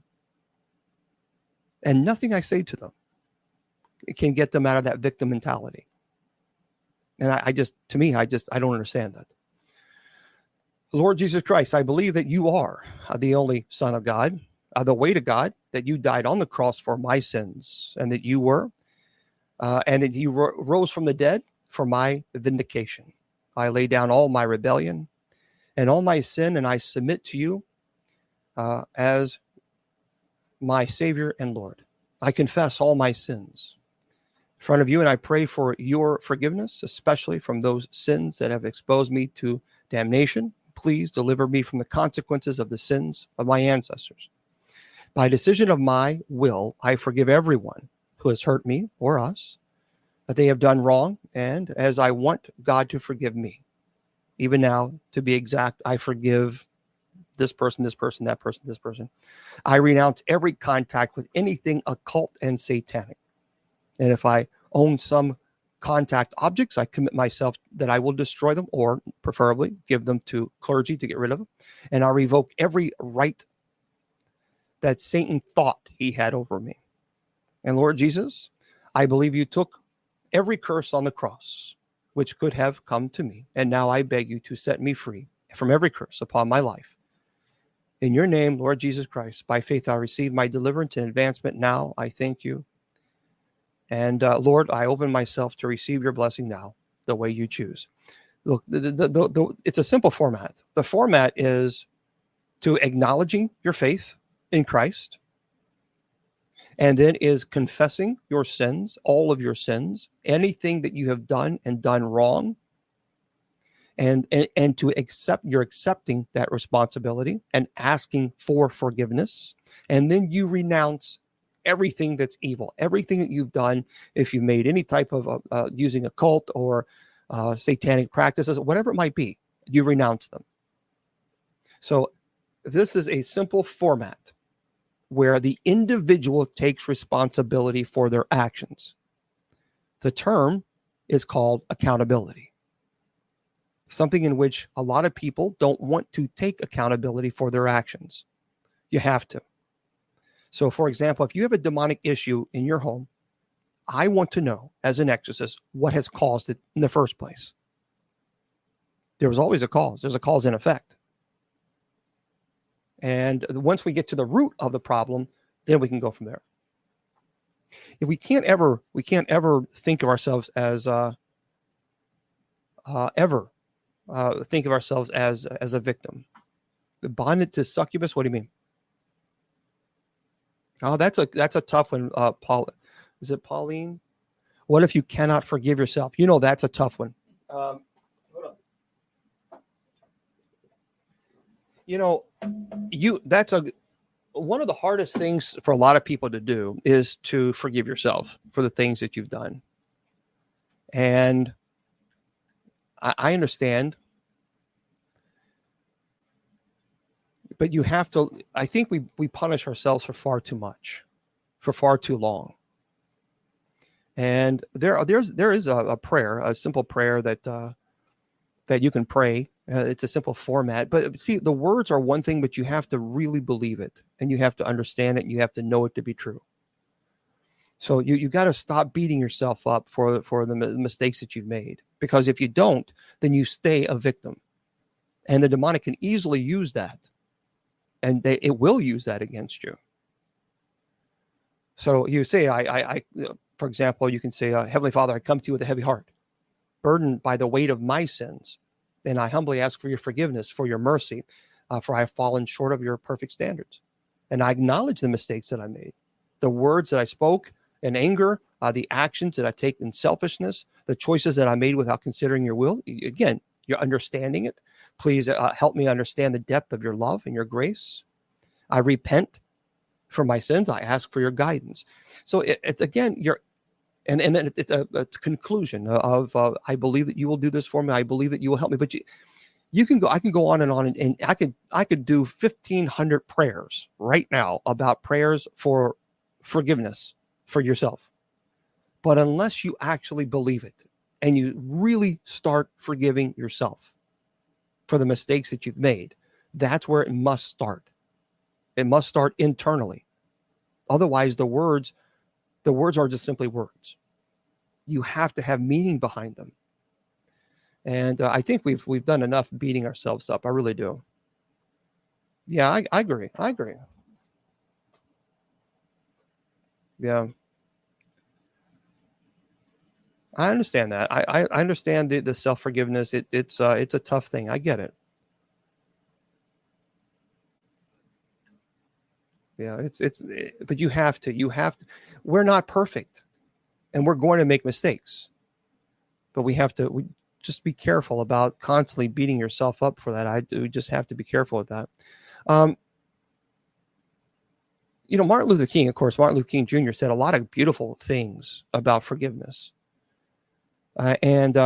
and nothing I say to them can get them out of that victim mentality. And I don't understand that. Lord Jesus Christ, I believe that you are the only Son of God, the way to God, that you died on the cross for my sins, and that you were, and that you rose from the dead for my vindication. I lay down all my rebellion and all my sin, and I submit to you as my Savior and Lord. I confess all my sins in front of you, and I pray for your forgiveness, especially from those sins that have exposed me to damnation. Please deliver me from the consequences of the sins of my ancestors. By decision of my will, I forgive everyone who has hurt me or us, that they have done wrong, and as I want God to forgive me. Even now, to be exact, I forgive this person, that person, this person. I renounce every contact with anything occult and satanic. And if I own some contact objects, I commit myself that I will destroy them, or preferably give them to clergy to get rid of them. And I revoke every right that Satan thought he had over me. And Lord Jesus, I believe you took every curse on the cross, which could have come to me. And now I beg you to set me free from every curse upon my life. In your name, Lord Jesus Christ, by faith I receive my deliverance and advancement now. I thank you. And Lord, I open myself to receive your blessing now, the way you choose. Look, it's a simple format. The format is to acknowledging your faith in Christ, and then is confessing your sins, all of your sins, anything that you have done and done wrong, and to accept, you're accepting that responsibility and asking for forgiveness. And then you renounce everything that's evil, everything that you've done. If you made any type of using a cult or satanic practices, whatever it might be, you renounce them. So this is a simple format where the individual takes responsibility for their actions. The term is called accountability. Something in which a lot of people don't want to take accountability for their actions. You have to. So, for example, if you have a demonic issue in your home, I want to know, as an exorcist, what has caused it in the first place. There was always a cause. There's a cause and effect. And once we get to the root of the problem, then we can go from there. If we can't ever think of ourselves as think of ourselves as a victim. The bonded to succubus. What do you mean? Oh, that's a tough one. Paul, is it Pauline? What if you cannot forgive yourself? That's a tough one. Um, hold on. You know, that's one of the hardest things for a lot of people to do is to forgive yourself for the things that you've done. And I understand, but you have to. I think we punish ourselves for far too much, for far too long. And there is a prayer, a simple prayer that you can pray. It's a simple format, but see, the words are one thing, but you have to really believe it, and you have to understand it, and you have to know it to be true. So you got to stop beating yourself up for the mistakes that you've made, because if you don't, then you stay a victim, and the demonic can easily use that, and it will use that against you. So you say, for example, you can say, Heavenly Father, I come to you with a heavy heart, burdened by the weight of my sins, and I humbly ask for your forgiveness, for your mercy, for I have fallen short of your perfect standards, and I acknowledge the mistakes that I made, the words that I spoke in anger, the actions that I take in selfishness, the choices that I made without considering your will. Again, you're understanding it. Please help me understand the depth of your love and your grace. I repent for my sins. I ask for your guidance. So it's again, and then it's a conclusion of I believe that you will do this for me. I believe that you will help me. But you can go. I can go on, and I could do 1,500 prayers right now about prayers for forgiveness for yourself. But unless you actually believe it and you really start forgiving yourself for the mistakes that you've made, that's where it must start. It must start internally. Otherwise, the words are just simply words. You have to have meaning behind them. And I think we've done enough beating ourselves up. I really do. Yeah, I agree. I agree. Yeah. I understand that. I understand the self forgiveness. It's a tough thing. I get it. Yeah, but you have to. We're not perfect, and we're going to make mistakes, but we just be careful about constantly beating yourself up for that. We just have to be careful with that. Um, Martin Luther King, of course, Martin Luther King Jr. said a lot of beautiful things about forgiveness, and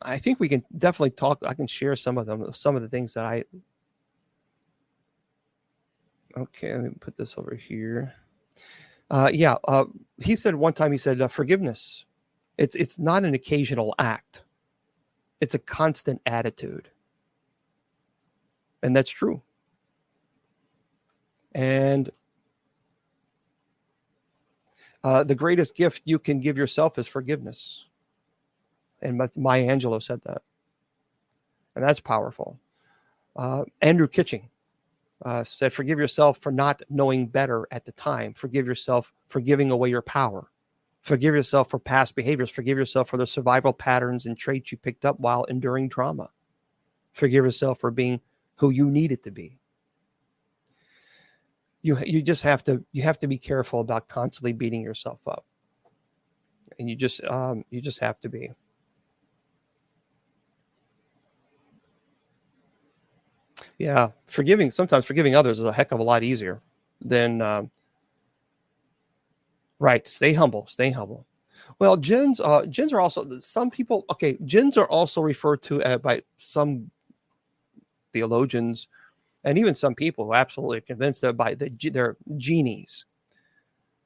I think we can definitely talk. I can share some of them, some of the things that I. Okay, let me put this over here. He said one time. He said, "Forgiveness. It's not an occasional act. It's a constant attitude," and that's true. And the greatest gift you can give yourself is forgiveness. And Maya Angelou said that, and that's powerful. Andrew Kitching said, "Forgive yourself for not knowing better at the time. Forgive yourself for giving away your power. Forgive yourself for past behaviors. Forgive yourself for the survival patterns and traits you picked up while enduring trauma. Forgive yourself for being who you needed to be." You just have to be careful about constantly beating yourself up, and you just have to be. Yeah, sometimes forgiving others is a heck of a lot easier than right. Stay humble. Stay humble. Well, jinns are also some people. Okay, jinns are also referred to by some theologians and even some people who are absolutely convinced that they're genies.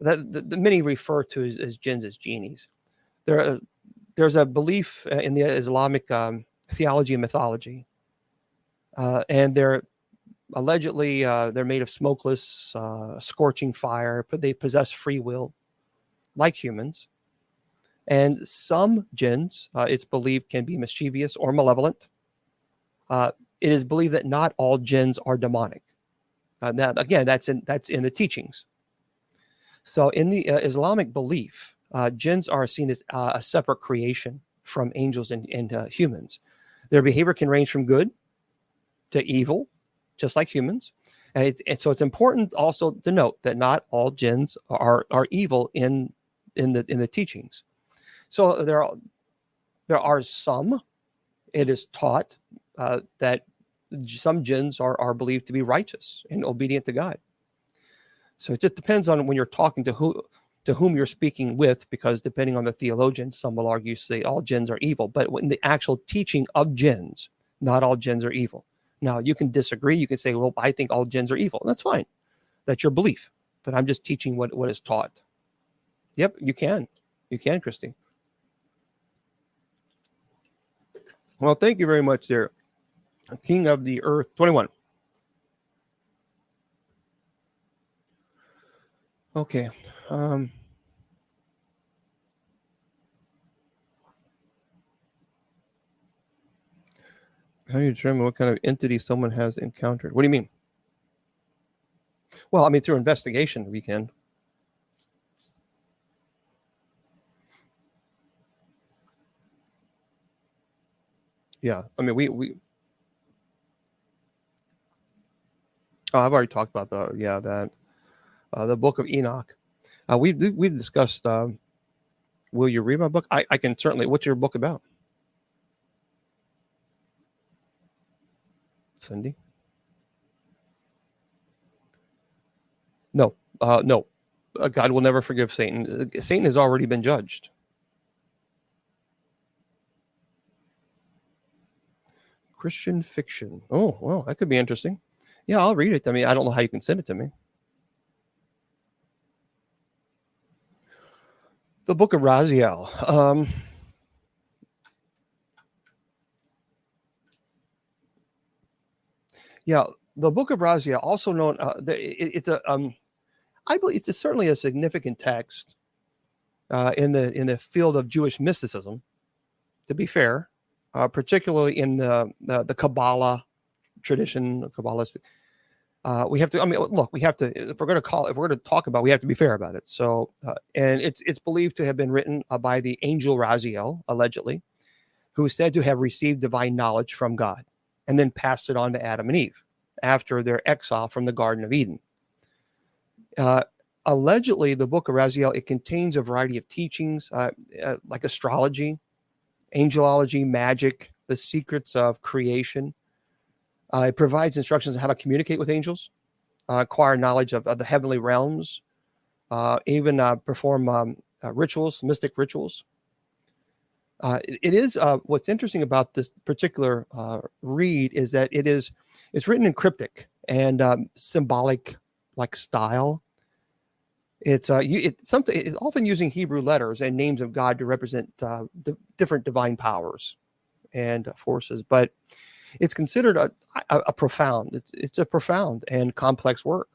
That the many refer to as jinns as genies. There's a belief in the Islamic theology and mythology, and they're allegedly they're made of smokeless, scorching fire, but they possess free will like humans. And some jinns, it's believed, can be mischievous or malevolent. It is believed that not all jinns are demonic. Now, again, that's in the teachings. So, in the Islamic belief, jinns are seen as a separate creation from angels and humans. Their behavior can range from good to evil, just like humans. So it's important also to note that not all jinns are evil in the teachings. So there are some. It is taught that some jinns are believed to be righteous and obedient to God. So it just depends on when you're talking to whom you're speaking with, because depending on the theologian, some will argue say all jinns are evil, but in the actual teaching of jinns, not all jinns are evil. Now you can disagree. You can say, well, I think all jinns are evil. That's fine. That's your belief. But I'm just teaching what is taught. Yep, you can. You can, Christy. Well, thank you very much there. King of the Earth 21. Okay. How do you determine what kind of entity someone has encountered? What do you mean? Well, I mean, through investigation, we can. Yeah. I mean, we oh, I've already talked about the book of Enoch. We discussed. Will you read my book? I can certainly. What's your book about, Cindy? No, no. God will never forgive Satan. Satan has already been judged. Christian fiction. Oh, well, that could be interesting. Yeah, I'll read it. I mean, I don't know how you can send it to me. The Book of Raziel. Yeah, the Book of Raziel, also known, it's a, I believe it's certainly a significant text in the field of Jewish mysticism. To be fair, particularly in the Kabbalah tradition, Kabbalah. We have to. I mean, look, we have to. If we're going to talk about, we have to be fair about it. So, and it's believed to have been written by the angel Raziel, allegedly, who is said to have received divine knowledge from God, and then passed it on to Adam and Eve after their exile from the Garden of Eden. Allegedly, the Book of Raziel, it contains a variety of teachings like astrology, angelology, magic, the secrets of creation. It provides instructions on how to communicate with angels, acquire knowledge of the heavenly realms, even perform rituals, mystic rituals. It is what's interesting about this particular read is that it's written in cryptic and symbolic like style. It's often using Hebrew letters and names of God to represent different divine powers and forces, but it's considered a profound. It's a profound and complex work,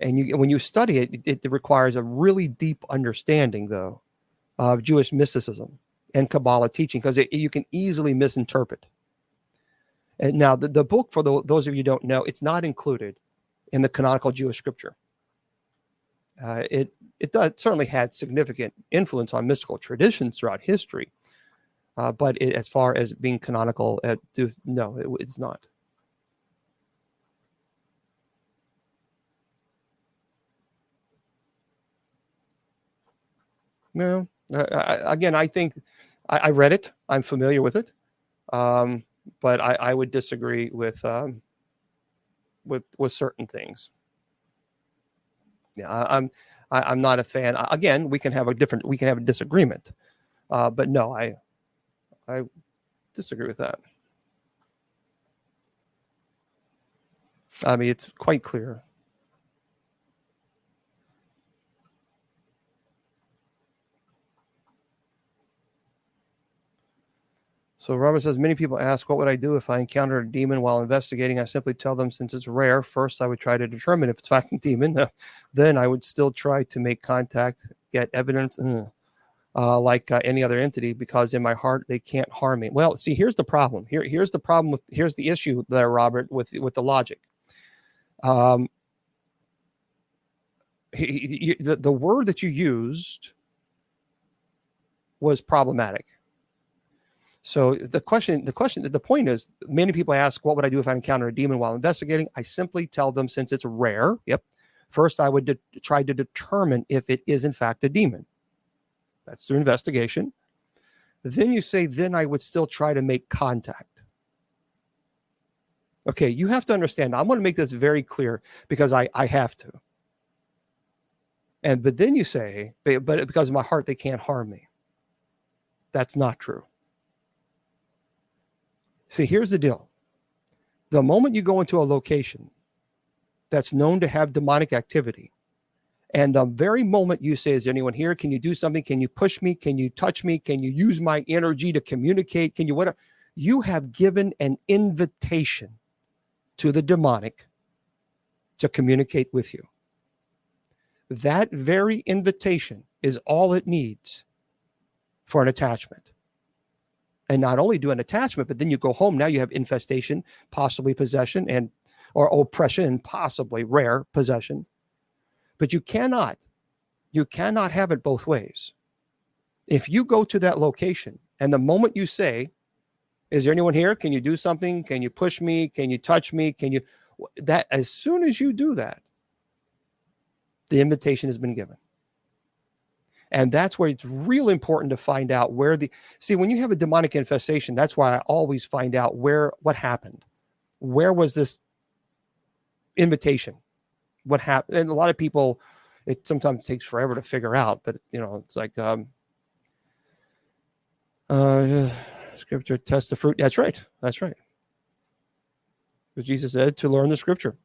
and when you study it, it requires a really deep understanding, though, of Jewish mysticism and Kabbalah teaching, because you can easily misinterpret. And now, the book, for those of you who don't know, it's not included in the canonical Jewish scripture. It certainly had significant influence on mystical traditions throughout history. But as far as being canonical, no, it's not. No. Again, I think I read it. I'm familiar with it, but I would disagree with certain things. Yeah, I'm not a fan. Again, we can have a disagreement, but no, I disagree with that. I mean, it's quite clear. So Robert says, many people ask, what would I do if I encountered a demon while investigating? I simply tell them, since it's rare, first I would try to determine if it's fucking demon. Then I would still try to make contact, get evidence, like any other entity, because in my heart, they can't harm me. Well, see, here's the problem. Here's the problem here's the issue there, Robert, with the logic. The word that you used was problematic. So the point is, many people ask, what would I do if I encounter a demon while investigating? I simply tell them, since it's rare, first I would try to determine if it is in fact a demon. That's through investigation. Then you say, then I would still try to make contact. Okay, you have to understand, I'm going to make this very clear because I have to. But then you say, but because of my heart, they can't harm me. That's not true. See, here's the deal. The moment you go into a location that's known to have demonic activity, and the very moment you say, is there anyone here? Can you do something? Can you push me? Can you touch me? Can you use my energy to communicate? Can you whatever? You have given an invitation to the demonic to communicate with you. That very invitation is all it needs for an attachment. And not only do an attachment, but then you go home. Now you have infestation, possibly possession, or oppression, and possibly rare possession. But you cannot have it both ways. If you go to that location and the moment you say, is there anyone here? Can you do something? Can you push me? Can you touch me? As soon as you do that, the invitation has been given. And that's where it's real important to find out when you have a demonic infestation, that's why I always find out what happened. Where was this invitation? What happened? And a lot of people, it sometimes takes forever to figure out, but it's like, scripture, test the fruit. That's right. But Jesus said to learn the scripture,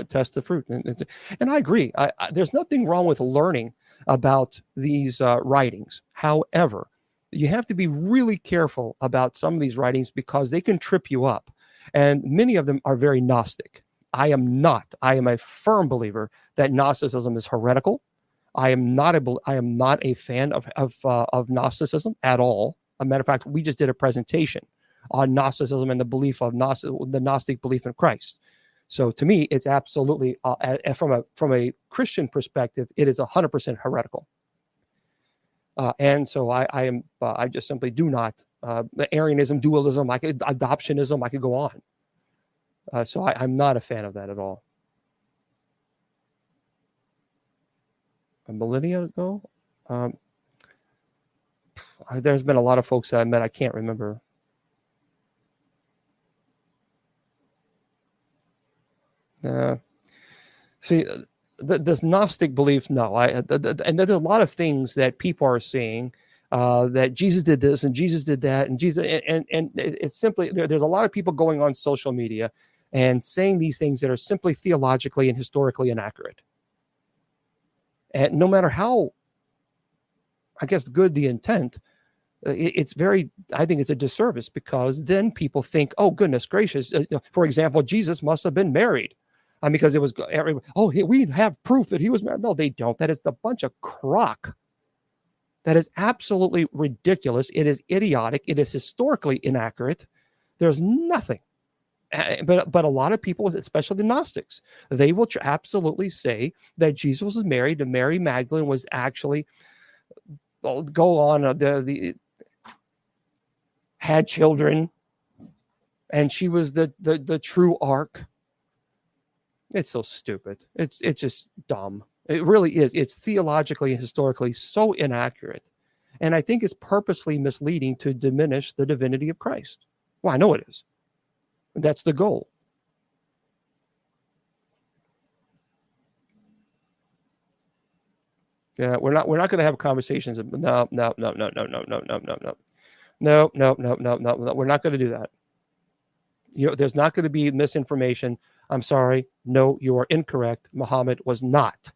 test the fruit. And I agree. There's nothing wrong with learning about these writings. However, you have to be really careful about some of these writings because they can trip you up. And many of them are very Gnostic. I am not. I am a firm believer that Gnosticism is heretical. I am not a fan of Gnosticism at all. As a matter of fact, we just did a presentation on Gnosticism and the belief of the Gnostic belief in Christ. So to me, it's absolutely, from a Christian perspective, it is 100% heretical. And so I just simply do not, Arianism, dualism, adoptionism, I could go on. So I'm not a fan of that at all. A millennia ago, there's been a lot of folks that I met. I can't remember. See, this Gnostic belief, no. And there's a lot of things that people are saying that Jesus did this and Jesus did that, and Jesus, and it's simply there's a lot of people going on social media and saying these things that are simply theologically and historically inaccurate. And no matter how, I guess, good the intent, I think it's a disservice because then people think, oh, goodness gracious. For example, Jesus must have been married. Because it was, we have proof that he was married. No, they don't. That is a bunch of crock. That is absolutely ridiculous. It is idiotic. It is historically inaccurate. There's nothing. But a lot of people, especially the Gnostics, they will absolutely say that Jesus was married to Mary Magdalene, was actually had children, and she was the true ark. It's so stupid. It's just dumb. It really is. It's theologically and historically so inaccurate. And I think it's purposely misleading to diminish the divinity of Christ. Well, I know it is. That's the goal. Yeah, we're not going to have conversations. No. We're not going to do that. There's not going to be misinformation. I'm sorry. No, you are incorrect. Muhammad was not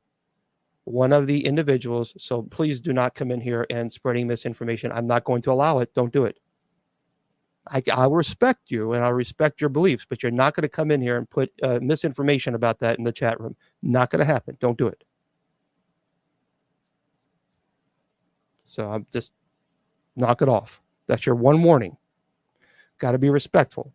one of the individuals. So please do not come in here and spreading misinformation. I'm not going to allow it. Don't do it. I respect you and I respect your beliefs, but you're not going to come in here and put misinformation about that in the chat room. Not going to happen. Don't do it. So I'm just knock it off. That's your one warning. Got to be respectful.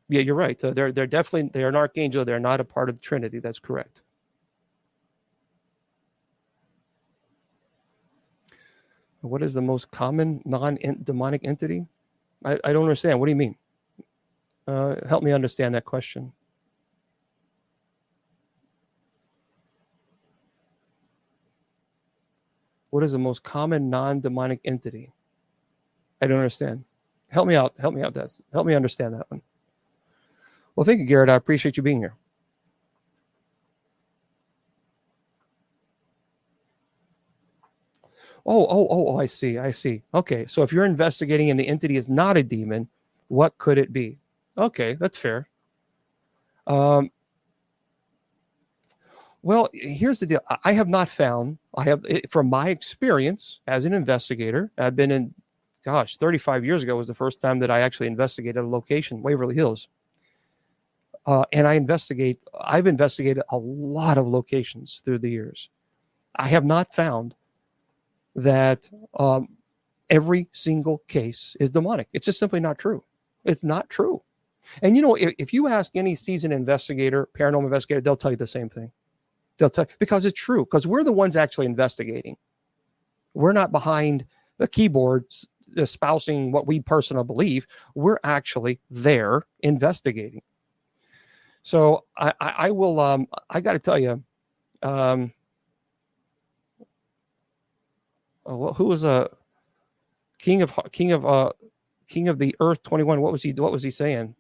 Yeah, you're right. They're an archangel. They're not a part of the Trinity. That's correct. What is the most common non-demonic entity? I don't understand. What do you mean? Help me understand that question. What is the most common non-demonic entity? I don't understand. Help me out. Help me out. Help me understand that one. Well, thank you, Garrett. I appreciate you being here. Oh, I see. Okay, so if you're investigating and the entity is not a demon, what could it be? Okay, that's fair. Well, here's the deal. I have not found, from my experience as an investigator, I've been in, 35 years ago was the first time that I actually investigated a location, Waverly Hills. And I've investigated a lot of locations through the years. I have not found that every single case is demonic. It's just simply not true. It's not true. And if you ask any seasoned investigator, paranormal investigator, they'll tell you the same thing. They'll tell you, because it's true, because we're the ones actually investigating. We're not behind the keyboard espousing what we personally believe. We're actually there investigating. So I will, I got to tell you, who was a king of the earth 21? What was he saying?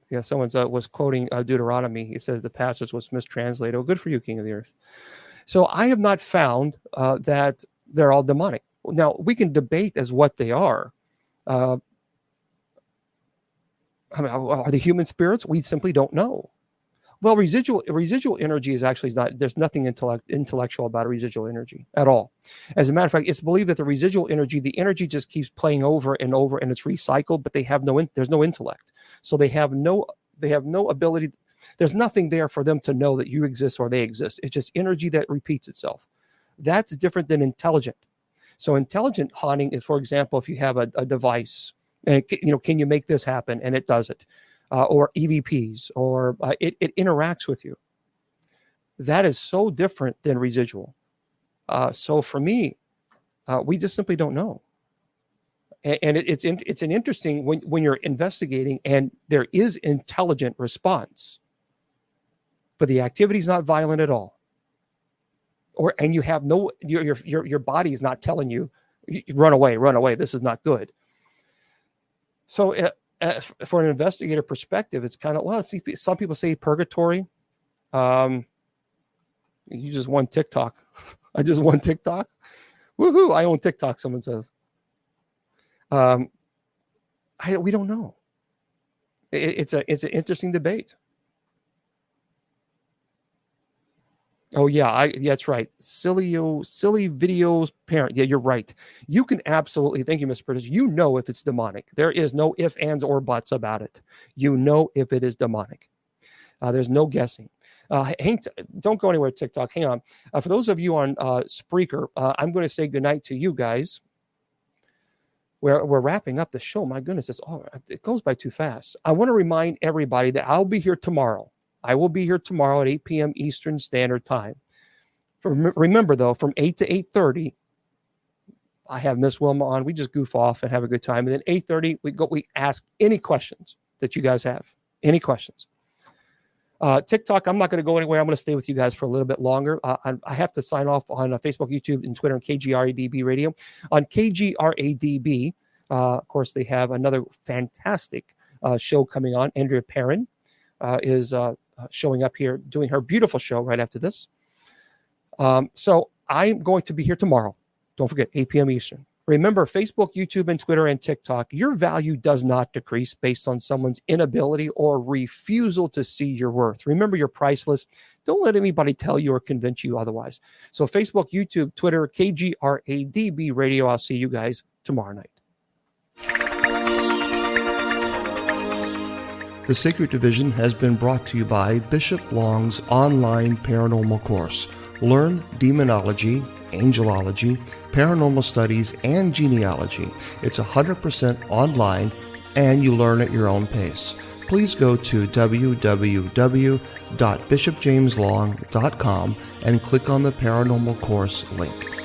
Yeah, someone was quoting Deuteronomy. He says the passage was mistranslated. Oh, good for you, king of the earth. So I have not found that they're all demonic. Now, we can debate as what they are. Are they human spirits? We simply don't know. Well, residual energy is actually not, there's nothing intellectual about residual energy at all. As a matter of fact, it's believed that the residual energy, the energy just keeps playing over and over and it's recycled, but there's no intellect. So they have no ability. There's nothing there for them to know that you exist or they exist. It's just energy that repeats itself. That's different than intelligent. So intelligent haunting is, for example, if you have a device, and can you make this happen? And it does it. Or EVPs, or it interacts with you. That is so different than residual. So for me, we just simply don't know. And it's an interesting when you're investigating and there is intelligent response, but the activity is not violent at all. And you have your body is not telling you, run away. This is not good. So for an investigator perspective, it's kind of, well, some people say purgatory. You just won TikTok. I just won TikTok. Woohoo! I own TikTok. Someone says. We don't know. It's an interesting debate. Oh yeah, that's right. Silly videos parent. Yeah, you're right. You can absolutely, thank you, Mr. Producer. You know if it's demonic. There is no ifs, ands, or buts about it. You know if it is demonic. There's no guessing. Don't go anywhere, TikTok. Hang on. For those of you on Spreaker, I'm going to say goodnight to you guys. We're wrapping up the show. My goodness, it goes by too fast. I want to remind everybody that I'll be here tomorrow. I will be here tomorrow at 8 p.m. Eastern Standard Time. Remember, though, from 8 to 8:30, I have Miss Wilma on. We just goof off and have a good time. And then 8:30, we ask any questions that you guys have. Any questions. TikTok, I'm not going to go anywhere. I'm going to stay with you guys for a little bit longer. I have to sign off on Facebook, YouTube, and Twitter, and KGRADB Radio. On KGRADB, of course, they have another fantastic show coming on. Andrea Perrin is showing up here, doing her beautiful show right after this. So I'm going to be here tomorrow. Don't forget, 8 p.m. Eastern. Remember, Facebook, YouTube, and Twitter, and TikTok, your value does not decrease based on someone's inability or refusal to see your worth. Remember, you're priceless. Don't let anybody tell you or convince you otherwise. So Facebook, YouTube, Twitter, KGRADB Radio. I'll see you guys tomorrow night. The Sacred Division has been brought to you by Bishop Long's online paranormal course. Learn demonology, angelology, paranormal studies, and genealogy. It's 100% online, and you learn at your own pace. please go to www.bishopjameslong.com and click on the Paranormal Course link.